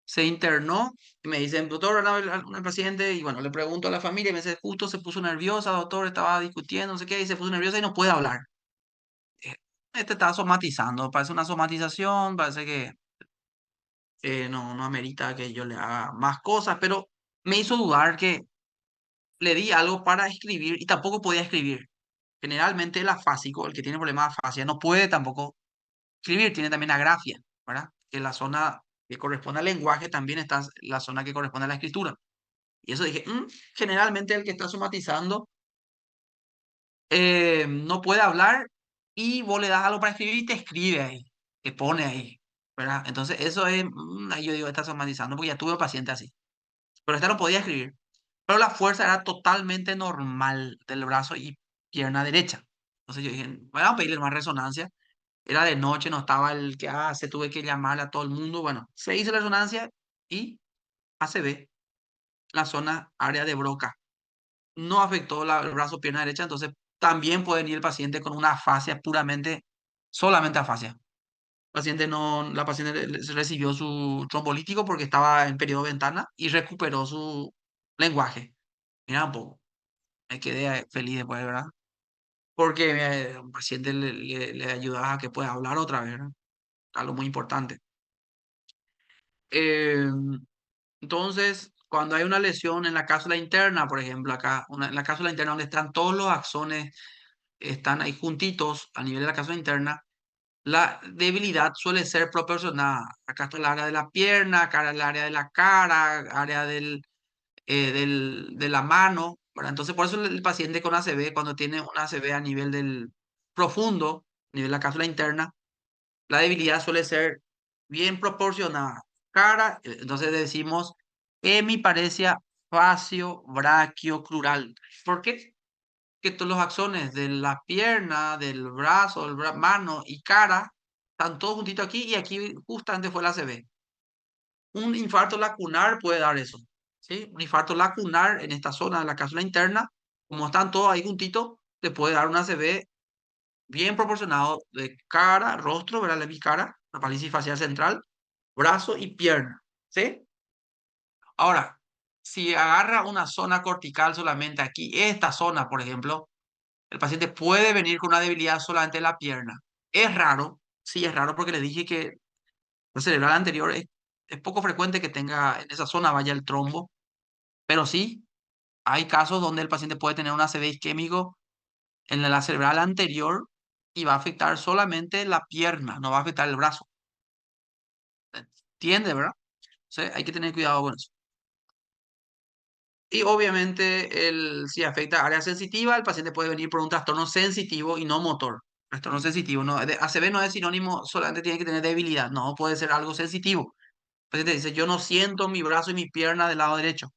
se internó y me dicen, doctor, una paciente, y bueno, le pregunto a la familia, y me dice, justo se puso nerviosa, doctor, estaba discutiendo, no sé qué, y se puso nerviosa y no puede hablar. Eh, Este está somatizando, parece una somatización, parece que no amerita que yo le haga más cosas, pero me hizo dudar que le di algo para escribir y tampoco podía escribir. Generalmente el afásico, el que tiene problemas de afasia, no puede tampoco escribir, tiene también agrafia, ¿verdad? Que la zona que corresponde al lenguaje también está la zona que corresponde a la escritura. Y eso dije, generalmente el que está somatizando no puede hablar y vos le das algo para escribir y te escribe ahí, te pone ahí, ¿verdad? Entonces eso es, ahí yo digo, está somatizando porque ya tuve paciente así. Pero esta no podía escribir. Pero la fuerza era totalmente normal del brazo y pierna derecha. Entonces yo dije, vamos a pedirle más resonancia. Era de noche, no estaba el que hace, tuve que llamarle a todo el mundo. Bueno, se hizo la resonancia y ACV, la zona área de Broca. No afectó el brazo, pierna derecha, entonces también puede venir el paciente con una afasia puramente, solamente afasia. Paciente no, la paciente recibió su trombolítico porque estaba en periodo de ventana y recuperó su lenguaje. Mira un poco, me quedé feliz después, ¿verdad? Porque un paciente le ayuda a que pueda hablar otra vez, ¿verdad? Algo muy importante. Eh, entonces, cuando hay una lesión en la cápsula interna, por ejemplo, acá, en la cápsula interna donde están todos los axones, están ahí juntitos a nivel de la cápsula interna, la debilidad suele ser proporcionada. Acá está el área de la pierna, acá está el área de la cara, área de la mano, ¿verdad? Entonces, por eso el paciente con ACV, cuando tiene un ACV a nivel del profundo, a nivel de la cápsula interna, la debilidad suele ser bien proporcionada. Cara, entonces decimos hemiparesia facio-brachiocrural. ¿Por qué? Que todos los axones de la pierna, del brazo, mano y cara están todos juntitos aquí y aquí justamente fue la ACV. Un infarto lacunar puede dar eso, ¿sí? Un infarto lacunar en esta zona de la cápsula interna, como están todos ahí juntitos, te puede dar una ACV bien proporcionado de cara, rostro, ¿verdad? La cara, la parálisis facial central, brazo y pierna, ¿sí? Ahora, si agarra una zona cortical solamente aquí, esta zona, por ejemplo, el paciente puede venir con una debilidad solamente en la pierna. Es raro, sí es raro porque le dije que la cerebral anterior es poco frecuente que tenga en esa zona vaya el trombo, pero sí hay casos donde el paciente puede tener un ACV isquémico en la cerebral anterior y va a afectar solamente la pierna, no va a afectar el brazo. ¿Entiende, verdad? O sea, hay que tener cuidado con eso. Y obviamente, si afecta área sensitiva, el paciente puede venir por un trastorno sensitivo y no motor. Trastorno sensitivo, no, ACV no es sinónimo, solamente tiene que tener debilidad, no puede ser algo sensitivo. El paciente dice, yo no siento mi brazo y mi pierna del lado derecho,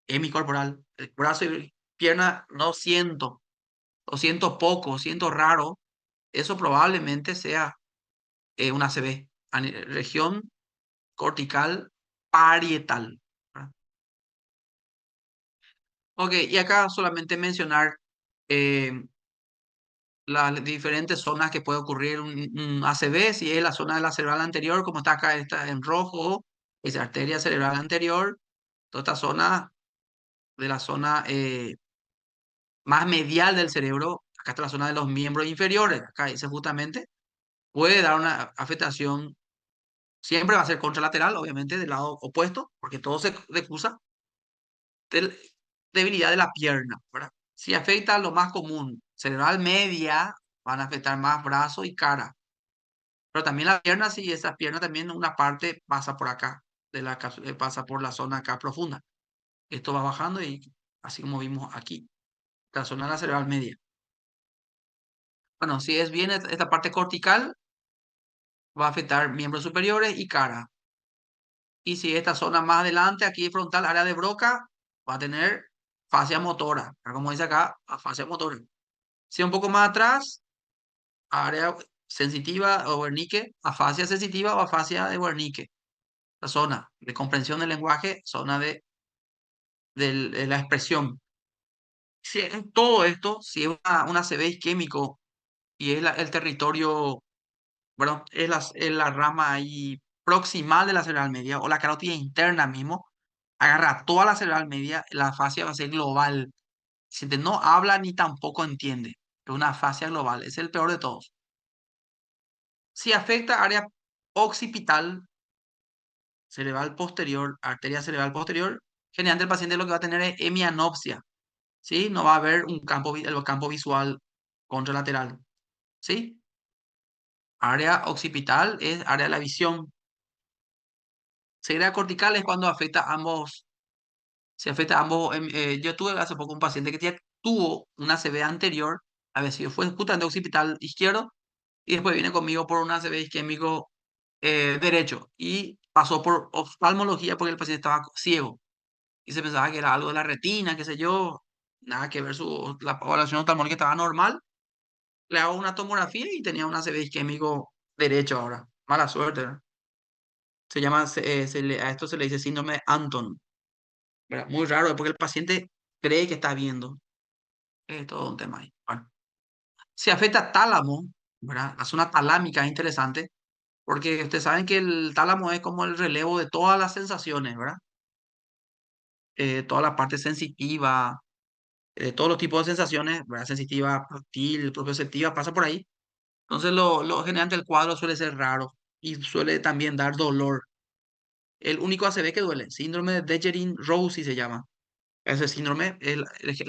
es mi corporal. El brazo y pierna no siento, o siento poco, siento raro. Eso probablemente sea un ACV, región cortical parietal. ¿Verdad? Ok, y acá solamente mencionar eh, las diferentes zonas que puede ocurrir un ACV, si es la zona de la cerebral anterior, como está acá está en rojo, es arteria cerebral anterior, toda esta zona de la zona más medial del cerebro, acá está la zona de los miembros inferiores, acá dice justamente, puede dar una afectación, siempre va a ser contralateral, obviamente, del lado opuesto, porque todo se recusa, del- debilidad de la pierna, ¿verdad? Si afecta lo más común, cerebral media, van a afectar más brazo y cara. Pero también la pierna, sí, esa pierna también una parte pasa por acá, pasa por la zona acá profunda. Esto va bajando y así como vimos aquí, la zona de la cerebral media. Bueno, si es bien esta parte cortical, va a afectar miembros superiores y cara. Y si esta zona más adelante, aquí frontal, área de Broca, va a tener fascia motora, como dice acá, fascia motora. Si un poco más atrás, área sensitiva o Wernicke, afasia sensitiva o afasia de Wernicke. La zona de comprensión del lenguaje, zona de de la expresión. Si en todo esto, si es una ACV isquémico y es el territorio, bueno, es la rama ahí proximal de la cerebral media o la carótida interna mismo, agarra toda la cerebral media, la fascia va a ser global. Si no habla ni tampoco entiende. Es una fascia global, es el peor de todos. Si afecta área occipital, cerebral posterior, arteria cerebral posterior, generalmente el paciente lo que va a tener es hemianopsia, ¿sí? No va a haber el campo visual contralateral, ¿sí? Área occipital es área de la visión. Ceguera cortical es cuando afecta ambos, se afecta ambos. Yo tuve hace poco un paciente que ya tuvo una CB anterior, a ver si fue justamente occipital izquierdo, y después viene conmigo por una CB isquémico derecho, y pasó por oftalmología porque el paciente estaba ciego, y se pensaba que era algo de la retina, qué sé yo, nada que ver, la evaluación oftalmológica estaba normal, le hago una tomografía y tenía una CB isquémico derecho ahora. Mala suerte, ¿verdad? Se llama, a esto se le dice síndrome de Anton, ¿verdad? Muy raro, porque el paciente cree que está viendo. Es todo un tema ahí. Bueno, si afecta tálamo, ¿verdad? La zona talámica es interesante, porque ustedes saben que el tálamo es como el relevo de todas las sensaciones, ¿verdad? Toda la parte sensitiva, todos los tipos de sensaciones, ¿verdad? Sensitiva, táctil, propioceptiva, pasa por ahí. Entonces, generalmente el cuadro suele ser raro y suele también dar dolor. El único ACV que duele, síndrome de Dejerin-Roussy se llama. Ese síndrome, el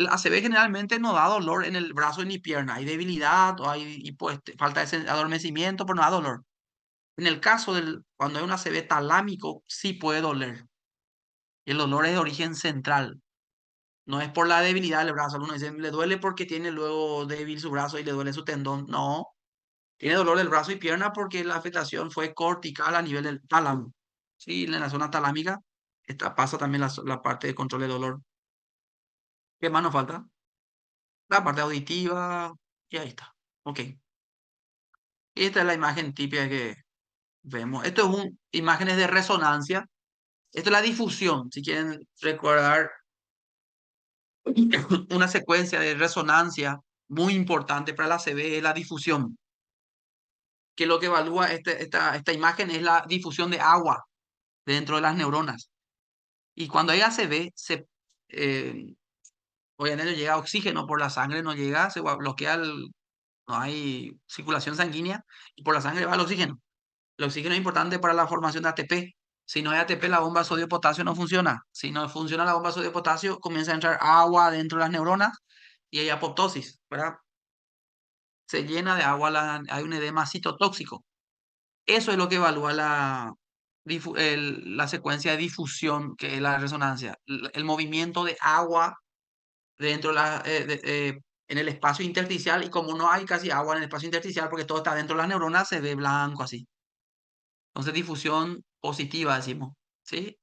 ACV generalmente no da dolor en el brazo ni pierna. Hay debilidad o hay y, pues, falta de adormecimiento, pero no da dolor. En el caso cuando hay un ACV talámico, sí puede doler. Y el dolor es de origen central. No es por la debilidad del brazo. Algunos dicen, le duele porque tiene luego débil su brazo y le duele su tendón. No, tiene dolor del brazo y pierna porque la afectación fue cortical a nivel del tálamo. Sí, en la zona talámica pasa también la parte de control de dolor. ¿Qué más nos falta? La parte auditiva, y ahí está. Ok. Y esta es la imagen típica que vemos. Esto es imágenes de resonancia. Esto es la difusión. Si quieren recordar una secuencia de resonancia muy importante para la CB es la difusión, que lo que evalúa esta imagen es la difusión de agua dentro de las neuronas. Y cuando hay ACV, eh, obviamente no llega oxígeno por la sangre, no llega, se bloquea no hay circulación sanguínea y por la sangre va el oxígeno. El oxígeno es importante para la formación de ATP. Si no hay ATP, la bomba sodio-potasio no funciona. Si no funciona la bomba sodio-potasio, comienza a entrar agua dentro de las neuronas y hay apoptosis, ¿verdad? Se llena de agua, hay un edema citotóxico. Eso es lo que evalúa la secuencia de difusión, que es la resonancia. El movimiento de agua dentro en el espacio intersticial, y como no hay casi agua en el espacio intersticial porque todo está dentro de las neuronas, se ve blanco así. Entonces, difusión positiva, decimos, ¿sí?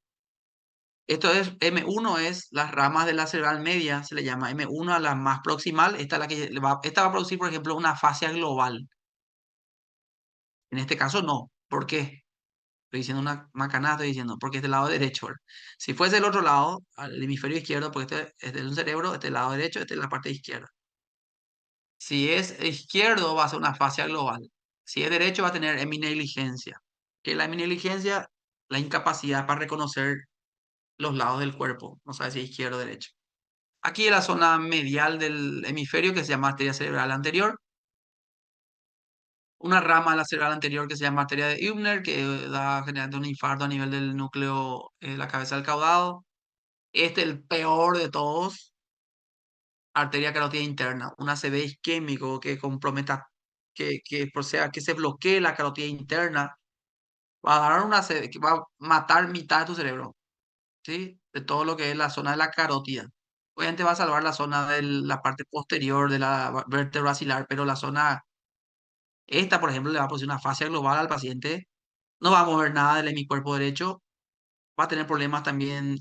Esto es, M1 es las ramas de la cerebral media, se le llama M1 a la más proximal. Esta va a producir, por ejemplo, una fascia global. En este caso, no. ¿Por qué? Estoy diciendo una macanada, estoy diciendo, porque es del lado derecho, ¿verdad? Si fuese el otro lado, al hemisferio izquierdo, porque este es del cerebro, este es el lado derecho, este es la parte izquierda. Si es izquierdo, va a ser una fascia global. Si es derecho, va a tener heminegligencia. Que la heminegligencia, la incapacidad para reconocer los lados del cuerpo, no sabe si es izquierdo o derecho. Aquí es la zona medial del hemisferio que se llama arteria cerebral anterior. Una rama de la cerebral anterior que se llama arteria de Hübner, que da generalmente un infarto a nivel del núcleo de la cabeza del caudado. Este es el peor de todos, arteria carótida interna, una ACV isquémico que comprometa, que se bloquee la carótida interna, va a dar una ACV que va a matar mitad de tu cerebro, ¿sí? De todo lo que es la zona de la carótida. Obviamente va a salvar la zona de la parte posterior de la vértebra basilar, pero la zona, esta por ejemplo, le va a producir una fascia global al paciente, no va a mover nada del hemicuerpo derecho, va a tener problemas también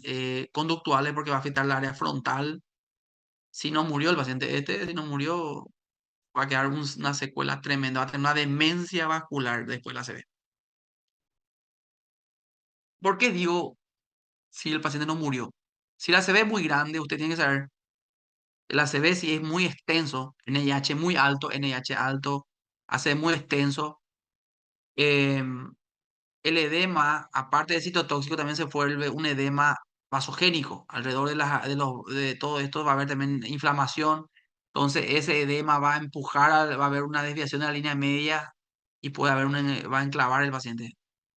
conductuales porque va a afectar el área frontal. Si no murió el paciente si no murió, va a quedar una secuela tremenda, va a tener una demencia vascular después de la ACV. ¿Por qué digo si el paciente no murió? Si el ACV es muy grande, usted tiene que saber, el ACV si es muy extenso, NIH muy alto, NIH alto, ACV muy extenso, eh, el edema, aparte de citotóxico, también se vuelve un edema vasogénico. Alrededor de todo esto va a haber también inflamación. Entonces, ese edema va a empujar, va a haber una desviación de la línea media y puede haber va a enclavar el paciente.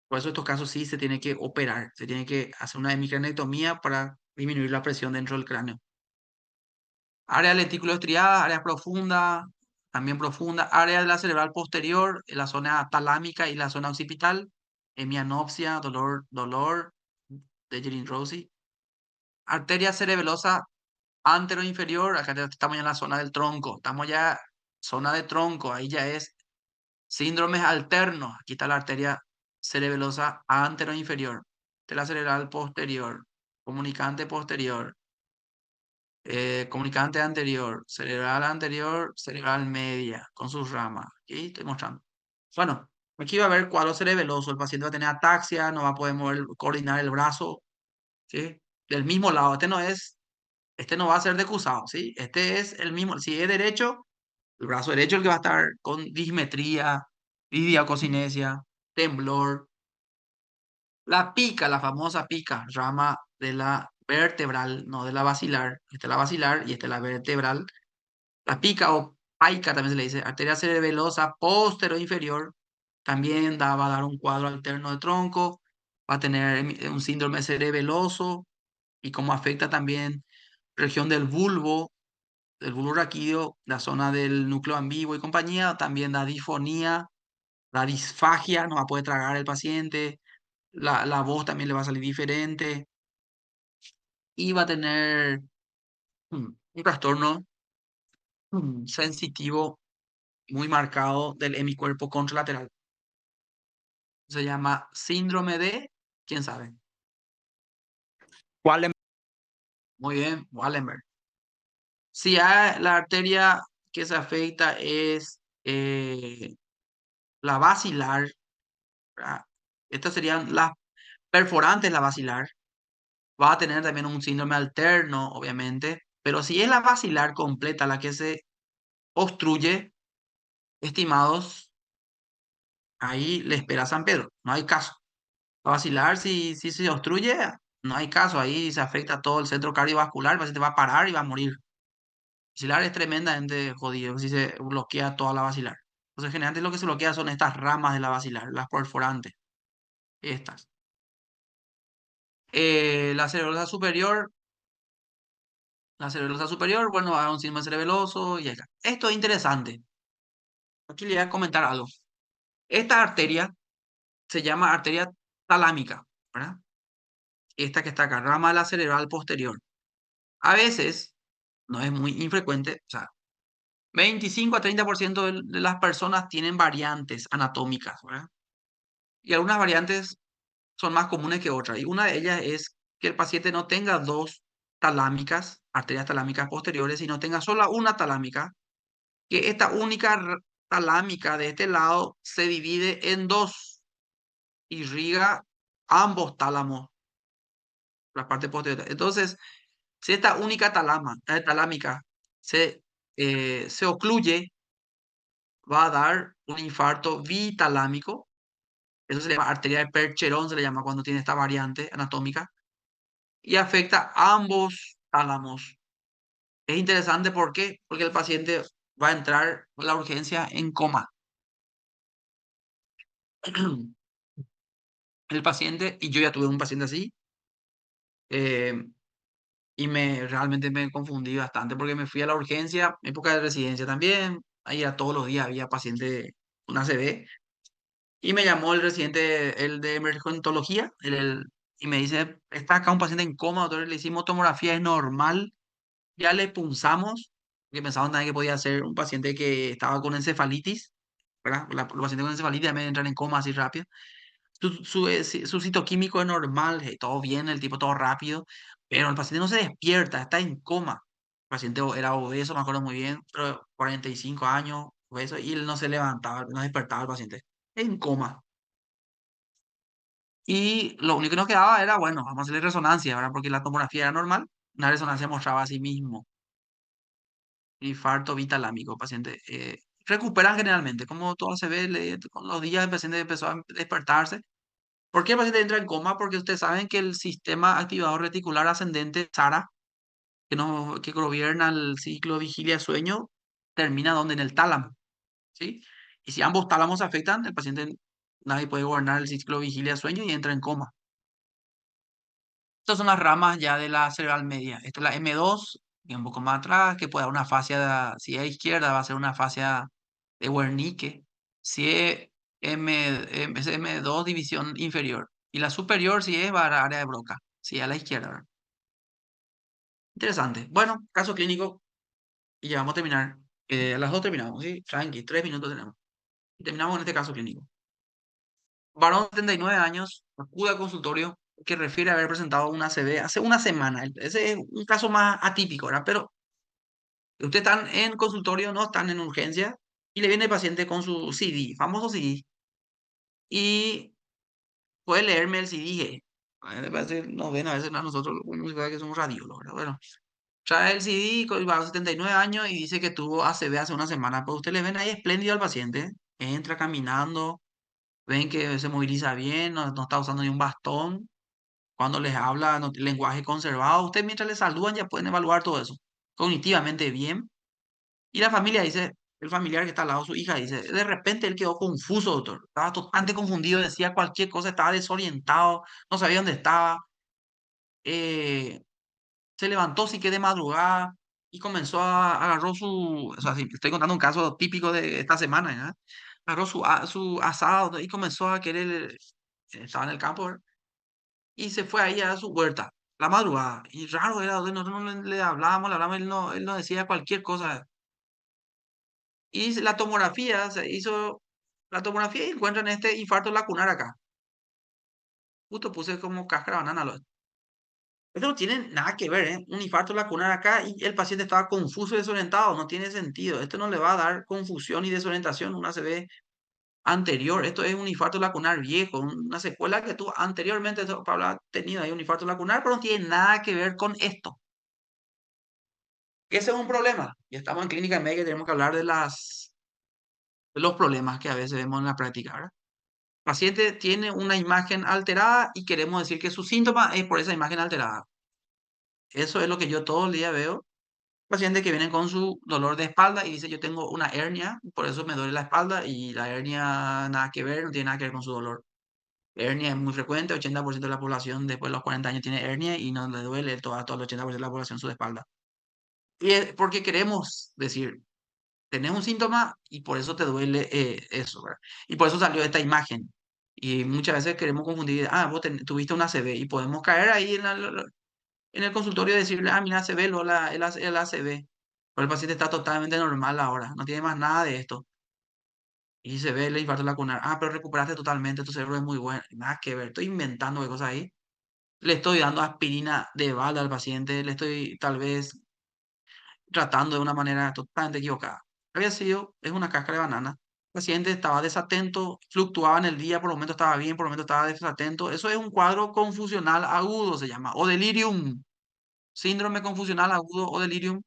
Por eso, en estos casos sí se tiene que operar, se tiene que hacer una hemicranectomía para disminuir la presión dentro del cráneo. Área lentículo estriada, área profunda, también profunda, área de la cerebral posterior, en la zona talámica y la zona occipital, hemianopsia, dolor de Jerin Rossi. Arteria cerebelosa anteroinferior, acá ya estamos ya en la zona del tronco, estamos ya zona de tronco, ahí ya es síndromes alternos. Aquí está la arteria cerebelosa anteroinferior, de la cerebral posterior, comunicante posterior, comunicante anterior, cerebral media, con sus ramas. Aquí estoy mostrando. Bueno, aquí va a haber cuadro cerebeloso. El paciente va a tener ataxia, no va a poder coordinar el brazo, ¿sí? Del mismo lado. Este no va a ser decusado, ¿sí? Este es el mismo. Si es derecho, el brazo derecho es el que va a estar con dismetría, disdiacocinesia, temblor. La pica, la famosa pica, rama de la vertebral, no de la basilar. Esta es la basilar y esta es la vertebral. La pica o paica también se le dice, arteria cerebelosa inferior, también va a dar un cuadro alterno de tronco, va a tener un síndrome cerebeloso y cómo afecta también región del bulbo raquídeo, la zona del núcleo ambiguo y compañía, también da disfonía, la disfagia, no va a poder tragar el paciente, la voz también le va a salir diferente y va a tener un trastorno sensitivo muy marcado del hemicuerpo contralateral. Se llama síndrome de, ¿quién sabe? ¿Cuál es? Muy bien, Wallenberg. Si la arteria que se afecta es la basilar, ¿verdad? Estas serían las perforantes, la basilar. Va a tener también un síndrome alterno, obviamente. Pero si es la basilar completa la que se obstruye, estimados, ahí le espera San Pedro. No hay caso. Va a vacilar si se obstruye, no hay caso, ahí se afecta todo el centro cardiovascular, el paciente va a parar y va a morir. Vacilar es tremendamente jodido si se bloquea toda la vacilar. Entonces, generalmente lo que se bloquea son estas ramas de la vacilar, las perforantes, estas. La cerebelosa superior, bueno, va a un síndrome cerebeloso y acá. Esto es interesante. Aquí le voy a comentar algo. Esta arteria se llama arteria talámica, ¿verdad? Esta que está acá, rama de la cerebral posterior. A veces, no es muy infrecuente, o sea, 25 a 30% de las personas tienen variantes anatómicas, ¿verdad? Y algunas variantes son más comunes que otras. Y una de ellas es que el paciente no tenga dos talámicas, arterias talámicas posteriores, sino tenga solo una talámica, que esta única talámica de este lado se divide en dos, irriga ambos tálamos, la parte posterior. Entonces, si esta única talámica se ocluye, va a dar un infarto bitalámico. Eso se llama arteria de Percherón, se le llama cuando tiene esta variante anatómica. Y afecta a ambos tálamos. Es interesante, ¿por qué? Porque el paciente va a entrar a la urgencia en coma. El paciente, y yo ya tuve un paciente así, eh, y realmente me confundí bastante porque me fui a la urgencia, época de residencia también, ahí a todos los días había paciente con ACV. Y me llamó el residente, el de emergentología, y me dice, está acá un paciente en coma, doctor, le hicimos tomografía, es normal, ya le punzamos, porque pensaban también que podía ser un paciente que estaba con encefalitis, ¿verdad? Los pacientes con encefalitis también entran en coma así rápido. Su citoquímico es normal, todo bien, el tipo todo rápido, pero el paciente no se despierta, está en coma. El paciente era obeso, me acuerdo muy bien, pero 45 años, obeso, y él no se levantaba, no despertaba el paciente, en coma. Y lo único que nos quedaba era, bueno, vamos a hacerle resonancia, ¿verdad? Porque la tomografía era normal, una resonancia mostraba así mismo, infarto bitalámico, paciente. Recuperan generalmente, como todo se ve, con los días el paciente empezó a despertarse. ¿Por qué el paciente entra en coma? Porque ustedes saben que el sistema activador reticular ascendente, SARA, que gobierna el ciclo vigilia-sueño, termina donde en el tálamo, ¿sí? Y si ambos tálamos se afectan, el paciente nadie puede gobernar el ciclo vigilia-sueño y entra en coma. Estas son las ramas ya de la cerebral media. Esta es la M2, y un poco más atrás, que puede dar una fascia, si es izquierda, va a ser una fascia de Wernicke. Si es es M2 división inferior. Y la superior, si es, va a la área de Broca. Si es a la izquierda, ¿verdad? Interesante. Bueno, caso clínico, y ya vamos a terminar. A las 2 terminamos, ¿sí? Tranqui, 3 minutos tenemos. Y terminamos en este caso clínico. Varón de 79 años, acude al consultorio que refiere haber presentado una ACV hace una semana. Ese es un caso más atípico, ¿verdad? Pero ustedes están en consultorio, no están en urgencia, y le viene el paciente con su CD, famoso CD, y puede leerme el CD. Me parece, nos ven a veces a nosotros como si fuera que somos radiólogos, ¿verdad? Bueno, trae el CD, va a 79 años y dice que tuvo ACV hace una semana. Pero ustedes le ven ahí espléndido al paciente, entra caminando, ven que se moviliza bien, no está usando ni un bastón. Cuando les habla lenguaje conservado, ustedes mientras les saludan ya pueden evaluar todo eso. Cognitivamente bien. Y la familia dice, el familiar que está al lado, su hija dice, de repente él quedó confuso, doctor. Estaba totalmente confundido, decía cualquier cosa, estaba desorientado, no sabía dónde estaba. eh, Se levantó sí que de madrugada y comenzó agarró su, o sea, sí, estoy contando un caso típico de esta semana, ¿ya? Agarró su asado y comenzó a querer, estaba en el campo, ¿verdad? Y se fue ahí a su huerta, la madrugada. Y raro era, nosotros no le hablábamos, él no decía cualquier cosa. Y la tomografía, se hizo la tomografía y encuentran este infarto lacunar acá. Justo puse como cáscara de banana. Esto no tiene nada que ver, ¿eh? Un infarto lacunar acá y el paciente estaba confuso y desorientado. No tiene sentido. Esto no le va a dar confusión y desorientación. Una CB anterior. Esto es un infarto lacunar viejo, una secuela que tuvo anteriormente. Pablo ha tenido ahí un infarto lacunar, pero no tiene nada que ver con esto. Ese es un problema. Y estamos en clínica médica y tenemos que hablar de los problemas que a veces vemos en la práctica, ¿verdad? El paciente tiene una imagen alterada y queremos decir que su síntoma es por esa imagen alterada. Eso es lo que yo todo el día veo. Pacientes que vienen con su dolor de espalda y dice yo tengo una hernia, por eso me duele la espalda y la hernia nada que ver, no tiene nada que ver con su dolor. La hernia es muy frecuente, 80% de la población después de los 40 años tiene hernia y no le duele todo el 80% de la población su espalda. Y es porque queremos decir, tenés un síntoma y por eso te duele eso, ¿verdad? Y por eso salió esta imagen. Y muchas veces queremos confundir, vos tuviste una ACV y podemos caer ahí en el consultorio y decirle, mira, ACV, el ACV. Pero el paciente está totalmente normal ahora, no tiene más nada de esto. Y se ve el infarto lacunar. Pero recuperaste totalmente, tu cerebro es muy bueno. Nada que ver, estoy inventando cosas ahí. Le estoy dando aspirina de bala al paciente, le estoy tal vez tratando de una manera totalmente equivocada. Había sido, es una cáscara de banana. El paciente estaba desatento, fluctuaba en el día, por lo menos estaba bien, por lo menos estaba desatento. Eso es un cuadro confusional agudo, se llama, o delirium. Síndrome confusional agudo o delirium.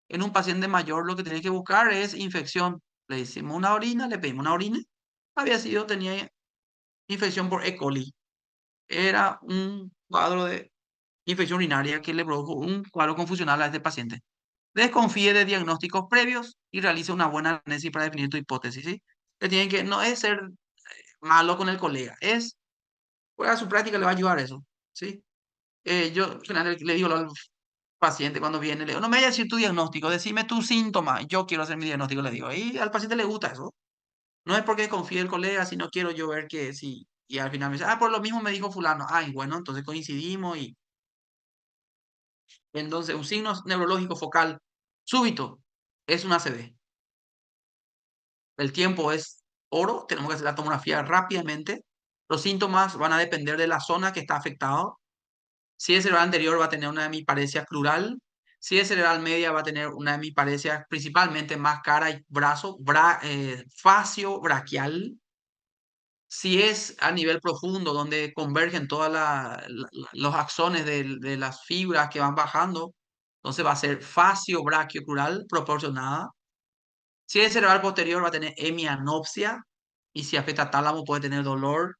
En un paciente mayor lo que tiene que buscar es infección. Le hicimos una orina, le pedimos una orina. Tenía infección por E. coli. Era un cuadro de infección urinaria que le produjo un cuadro confusional a este paciente. Desconfíe de diagnósticos previos y realice una buena análisis para definir tu hipótesis, ¿sí? Le tienen que, no es ser malo con el colega, es, pues a su práctica le va a ayudar eso, ¿sí? Yo al final le digo al paciente cuando viene, le digo, no me vayas a decir tu diagnóstico, decime tu síntoma, yo quiero hacer mi diagnóstico, le digo, y al paciente le gusta eso. No es porque confíe en el colega, sino quiero yo ver que sí. Y al final me dice, por lo mismo me dijo fulano. Ay, bueno, entonces coincidimos y entonces un signo neurológico focal súbito es una ACV. El tiempo es oro, tenemos que hacer la tomografía rápidamente. Los síntomas van a depender de la zona que está afectado. Si es cerebral anterior va a tener una hemiparesia plural. Si es cerebral media va a tener una hemiparesia principalmente más cara y brazo, facio braquial. Si es a nivel profundo, donde convergen todos los axones de las fibras que van bajando, entonces va a ser facio-brachiocrural proporcionada. Si es cerebral posterior, va a tener hemianopsia. Y si afecta tálamo, puede tener dolor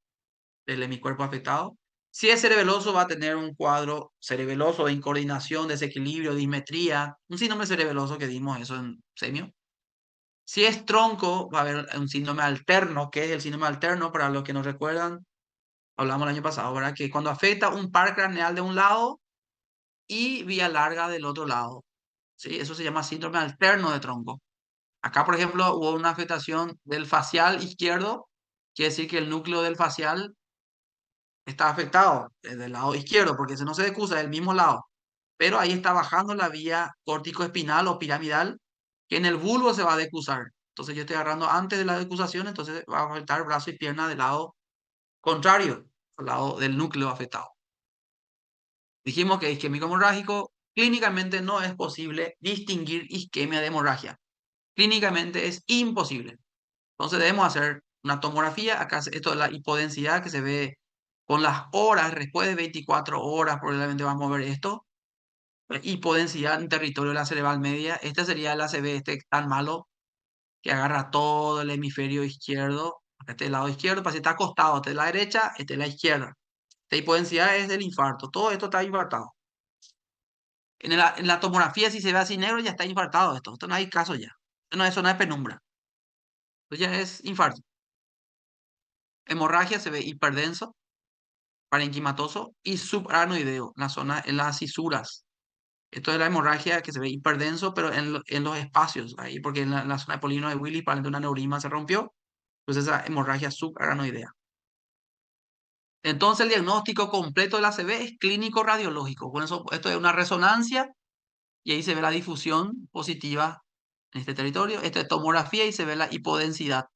del hemicuerpo afectado. Si es cerebeloso, va a tener un cuadro cerebeloso de incoordinación, desequilibrio, dismetría, un síndrome cerebeloso que dimos eso en semio. Si es tronco, va a haber un síndrome alterno. ¿Qué es el síndrome alterno? Para los que no recuerdan, hablamos el año pasado, ¿verdad? Que cuando afecta un par craneal de un lado y vía larga del otro lado. ¿Sí? Eso se llama síndrome alterno de tronco. Acá, por ejemplo, hubo una afectación del facial izquierdo, quiere decir que el núcleo del facial está afectado del lado izquierdo, porque ese no se decusa del mismo lado. Pero ahí está bajando la vía córtico-espinal o piramidal, que en el bulbo se va a decusar. Entonces yo estoy agarrando antes de la decusación, entonces va a afectar brazo y pierna del lado contrario, al lado del núcleo afectado. Dijimos que isquémico hemorrágico, clínicamente no es posible distinguir isquemia de hemorragia. Clínicamente es imposible. Entonces debemos hacer una tomografía. Acá esto es la hipodensidad que se ve con las horas, después de 24 horas probablemente vamos a ver esto. Hipodensidad en territorio de la cerebral media. Este sería el ACV, este tan malo, que agarra todo el hemisferio izquierdo. Este es el lado izquierdo, el paciente está acostado, este es la derecha, este es la izquierda. Esta hipodensidad es del infarto. Todo esto está infartado. En la tomografía, si se ve así negro, ya está infartado esto. Esto no hay caso ya. No, eso no es penumbra. Esto ya es infarto. Hemorragia se ve hiperdenso, parenquimatoso y subaranoideo, la zona, en las cisuras. Esto es la hemorragia que se ve hiperdenso, pero en los espacios, ahí, porque en la zona de polino de Willis, probablemente una neurima se rompió. Entonces, esa hemorragia subaranoidea. Entonces, el diagnóstico completo de la ACV es clínico radiológico. Con eso, esto es una resonancia y ahí se ve la difusión positiva en este territorio. Esto es tomografía y se ve la hipodensidad.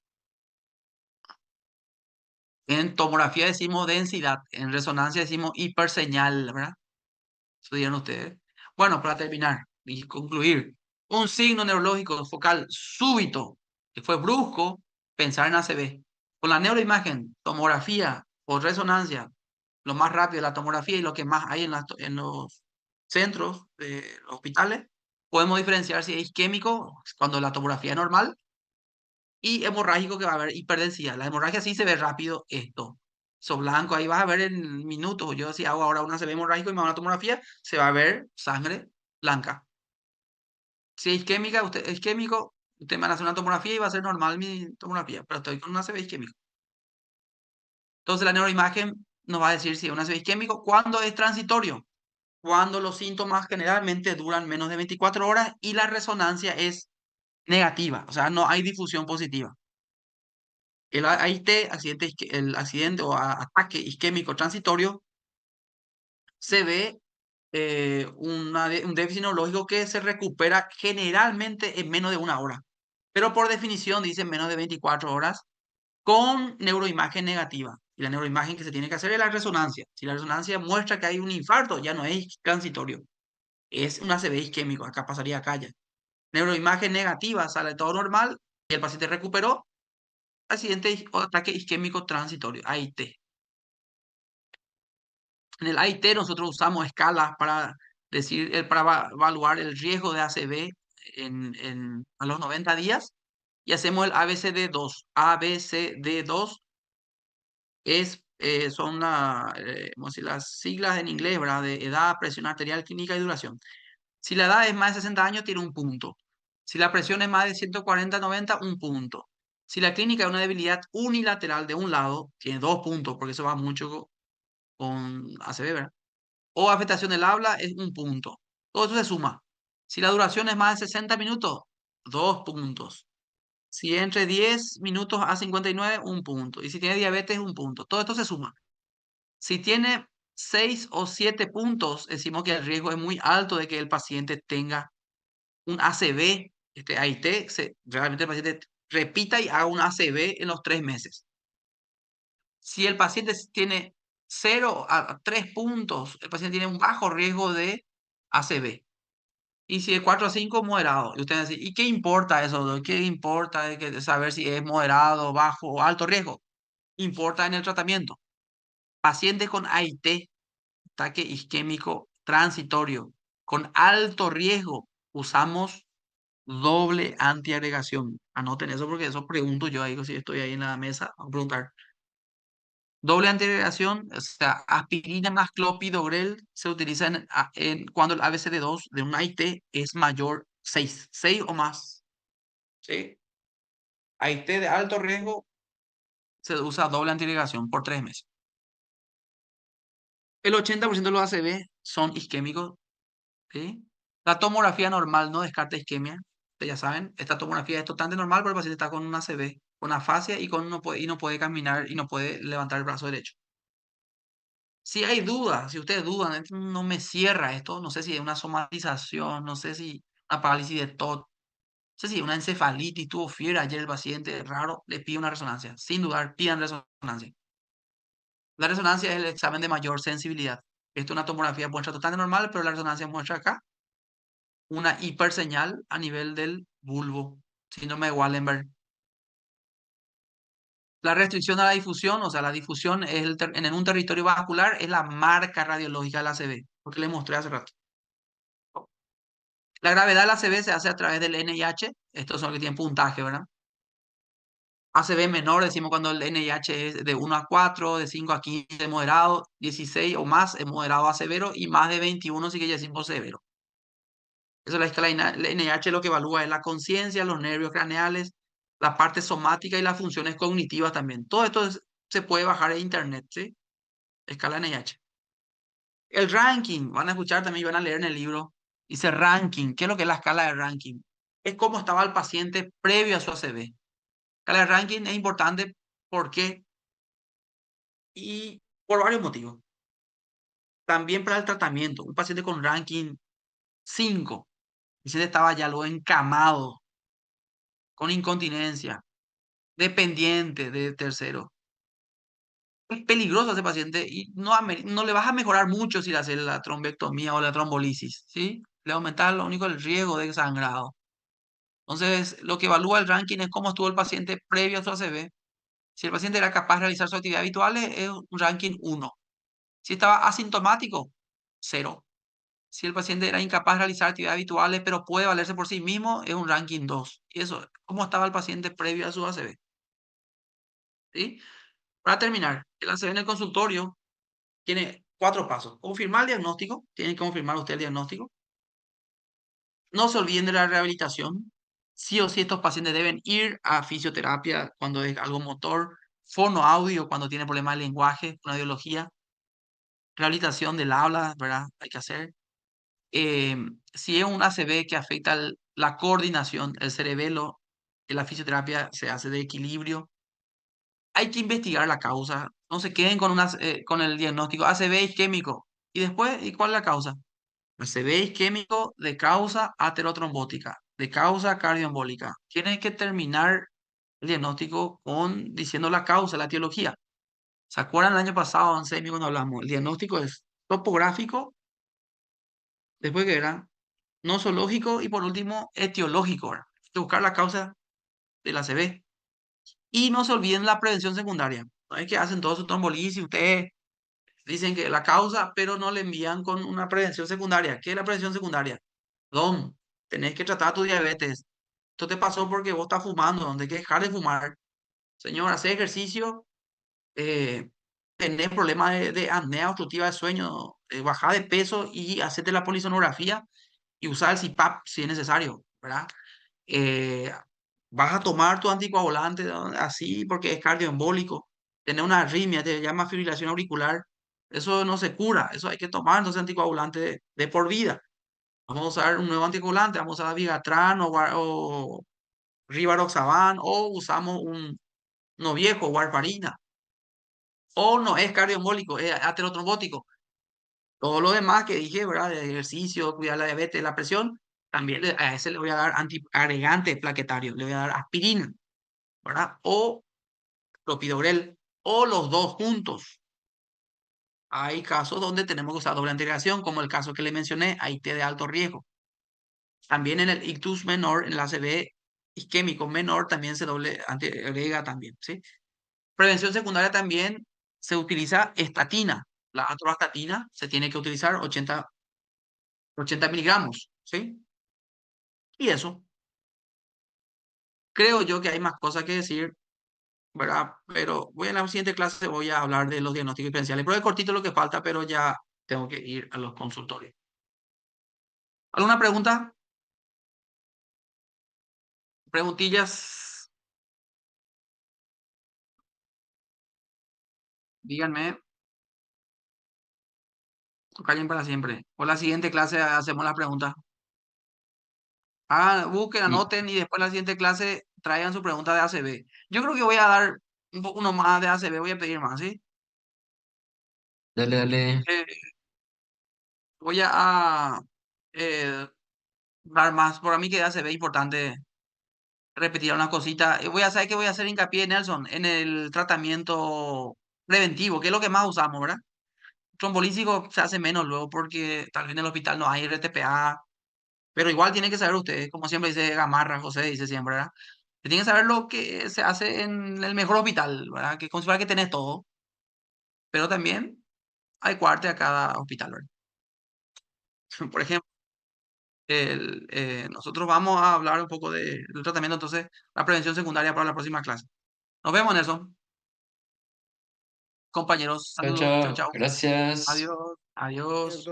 En tomografía decimos densidad, en resonancia decimos hiperseñal, ¿verdad? Eso dirán ustedes. Bueno, para terminar y concluir, un signo neurológico focal súbito, que fue brusco, pensar en ACV. Con la neuroimagen, tomografía o resonancia, lo más rápido la tomografía y lo que más hay en los centros de hospitales, podemos diferenciar si es isquémico, cuando la tomografía es normal, y hemorrágico, que va a haber hiperdensidad. La hemorragia sí se ve rápido esto. Eso blanco, ahí vas a ver en minutos. Yo si hago ahora una CB hemorrágico y me hago una tomografía, se va a ver sangre blanca. Si es isquémica, usted es isquémico, usted me van a hacer una tomografía y va a ser normal mi tomografía, pero estoy con una CB isquémico. Entonces la neuroimagen nos va a decir si es una CB isquémico, cuándo es transitorio, cuando los síntomas generalmente duran menos de 24 horas y la resonancia es negativa, o sea, no hay difusión positiva. El AIT, el accidente o ataque isquémico transitorio, se ve un déficit neurológico que se recupera generalmente en menos de una hora. Pero por definición dicen menos de 24 horas con neuroimagen negativa. Y la neuroimagen que se tiene que hacer es la resonancia. Si la resonancia muestra que hay un infarto, ya no es transitorio. Es un ACV isquémico. Acá pasaría acá ya. Neuroimagen negativa, sale todo normal y el paciente recuperó. Accidente o ataque isquémico transitorio, AIT. En el AIT nosotros usamos escalas para decir, para evaluar el riesgo de ACV a los 90 días y hacemos el ABCD2. ABCD2 son vamos a decir, las siglas en inglés, ¿verdad? De edad, presión arterial, clínica y duración. Si la edad es más de 60 años, tiene un punto. Si la presión es más de 140-90, un punto. Si la clínica es una debilidad unilateral de un lado, tiene 2 puntos, porque eso va mucho con ACV, ¿verdad? O afectación del habla es un punto. Todo eso se suma. Si la duración es más de 60 minutos, 2 puntos. Si entre 10 minutos a 59, un punto. Y si tiene diabetes, un punto. Todo esto se suma. Si tiene 6 o 7 puntos, decimos que el riesgo es muy alto de que el paciente tenga un ACV, este AIT, realmente el paciente repita y haga un ACV en los 3 meses. Si el paciente tiene 0 a 3 puntos, el paciente tiene un bajo riesgo de ACV. Y si es 4 a 5, moderado. Y usted va a decir, ¿y qué importa eso, doctor? ¿Qué importa de saber si es moderado, bajo o alto riesgo? importa en el tratamiento. Pacientes con AIT, ataque isquémico transitorio, con alto riesgo, usamos doble antiagregación. Anoten eso porque eso pregunto yo ahí, si estoy ahí en la mesa, a preguntar. Doble antiagregación, o sea, aspirina más clopidogrel se utiliza cuando el ABCD2 de un AIT es mayor 6, 6 o más. ¿Sí? AIT de alto riesgo se usa doble antiagregación por 3 meses. El 80% de los ACV son isquémicos. ¿Sí? La tomografía normal no descarta isquemia. Ustedes ya saben, esta tomografía es totalmente normal, pero el paciente está con una ACV, con afasia y no puede caminar y no puede levantar el brazo derecho. Si hay dudas, si ustedes dudan, no me cierra esto, no sé si es una somatización, no sé si una parálisis de TOT, no sé si una encefalitis, tuvo fiebre ayer el paciente, raro, le pide una resonancia. Sin dudar, pidan resonancia. La resonancia es el examen de mayor sensibilidad. Esto es una tomografía muestra totalmente normal, pero la resonancia muestra acá una hiperseñal a nivel del bulbo, síndrome de Wallenberg. La restricción a la difusión, o sea, la difusión es en un territorio vascular, es la marca radiológica de la ACV, porque le mostré hace rato. La gravedad de la ACV se hace a través del NIH, estos son los que tienen puntaje, ¿verdad? ACV menor, decimos cuando el NIH es de 1 a 4, de 5 a 15 moderado, 16 o más es moderado a severo y más de 21 sí que ya decimos severo. Eso es la escala NIH, lo que evalúa es la conciencia, los nervios craneales, la parte somática y las funciones cognitivas también. Todo esto se puede bajar en internet, ¿sí? Escala NIH. El ranking, van a escuchar también y van a leer en el libro. Dice ranking. ¿Qué es lo que es la escala de ranking? Es cómo estaba el paciente previo a su ACV. La escala de ranking es importante porque, y por varios motivos. También para el tratamiento. Un paciente con ranking 5, el paciente estaba ya luego encamado, con incontinencia, dependiente de tercero. Es peligroso ese paciente y no le vas a mejorar mucho si le haces la trombectomía o la trombolisis, ¿sí? Le va a aumentar lo único el riesgo de sangrado. Entonces, lo que evalúa el ranking es cómo estuvo el paciente previo a su ACV. Si el paciente era capaz de realizar sus actividades habituales, es un ranking 1. Si estaba asintomático, 0. Si el paciente era incapaz de realizar actividades habituales, pero puede valerse por sí mismo, es un ranking 2. Y eso, cómo estaba el paciente previo a su ACV. ¿Sí? Para terminar, el ACV en el consultorio tiene 4 pasos. Confirmar el diagnóstico, tiene que confirmar usted el diagnóstico. No se olviden de la rehabilitación. Sí o sí estos pacientes deben ir a fisioterapia cuando es algo motor, fonoaudio cuando tiene problemas de lenguaje, fonoaudiología, rehabilitación del habla, ¿verdad? Hay que hacer. Eh, si es un ACV que afecta la coordinación, el cerebelo, en la fisioterapia se hace de equilibrio. Hay que investigar la causa. No se queden con el diagnóstico ACV isquémico. Y después, ¿y cuál es la causa? ACV isquémico de causa aterotrombótica, de causa cardioembólica. Tienen que terminar el diagnóstico diciendo la causa, la etiología. ¿Se acuerdan el año pasado en SEMI cuando hablamos? El diagnóstico es topográfico, después que era nosológico y por último etiológico. ¿Verdad? Hay que buscar la causa del ACV. Y no se olviden la prevención secundaria. No es que hacen todo su trombolisis y ustedes dicen que la causa, pero no le envían con una prevención secundaria. ¿Qué es la prevención secundaria? Don, tenés que tratar tu diabetes. Esto te pasó porque vos estás fumando, donde hay que dejar de fumar. Señor, hacer ejercicio, eh, tenés problemas de apnea obstructiva de sueño, bajar de peso y hacerte la polisonografía y usar el CPAP si es necesario, ¿verdad? Eh, vas a tomar tu anticoagulante así porque es cardioembólico, tener una arritmia, te llama fibrilación auricular, eso no se cura, eso hay que tomar entonces anticoagulante de por vida. Vamos a usar un nuevo anticoagulante, vamos a usar Vigatran o Rivaroxaban o usamos uno viejo, warfarina. O no es cardioembólico, es aterotrombótico. Todo lo demás que dije, ¿verdad? De ejercicio, cuidar la diabetes, la presión, también a ese le voy a dar antiagregante plaquetario, le voy a dar aspirina, ¿verdad? O clopidogrel, o los dos juntos. Hay casos donde tenemos que usar doble antiagregación, como el caso que le mencioné, AIT de alto riesgo. También en el ictus menor, en el ACV isquémico menor, también se doble antiagrega también, ¿sí? Prevención secundaria también se utiliza estatina. La atorvastatina se tiene que utilizar 80 miligramos, ¿sí? Y eso. Creo yo que hay más cosas que decir, ¿verdad? Pero voy a la siguiente clase, voy a hablar de los diagnósticos diferenciales. Pero es cortito lo que falta, pero ya tengo que ir a los consultorios. ¿Alguna pregunta? Preguntillas, díganme, o callen para siempre. O la siguiente clase hacemos las preguntas. Ah, busquen, Y anoten y después la siguiente clase traigan su pregunta de ACB. Yo creo que voy a dar un poco uno más de ACB, voy a pedir más, ¿sí? dale, dale. Eh, voy a dar más. Por mí que de ACB es importante repetir unas cositas. ¿Saber que voy a hacer hincapié, Nelson, en el tratamiento preventivo, que es lo que más usamos, ¿verdad? Trombolítico se hace menos luego porque tal vez en el hospital no hay RTPA, pero igual tiene que saber usted, como siempre dice Gamarra, José dice siempre, ¿verdad? Que tiene que saber lo que se hace en el mejor hospital, ¿verdad? Que considera que tenés todo, pero también hay cuarte a cada hospital, ¿verdad? Por ejemplo, nosotros vamos a hablar un poco del tratamiento, entonces, la prevención secundaria para la próxima clase. Nos vemos, Nelson. Compañeros, Chao, saludos, chao, chao. chao. Gracias. Adiós, adiós.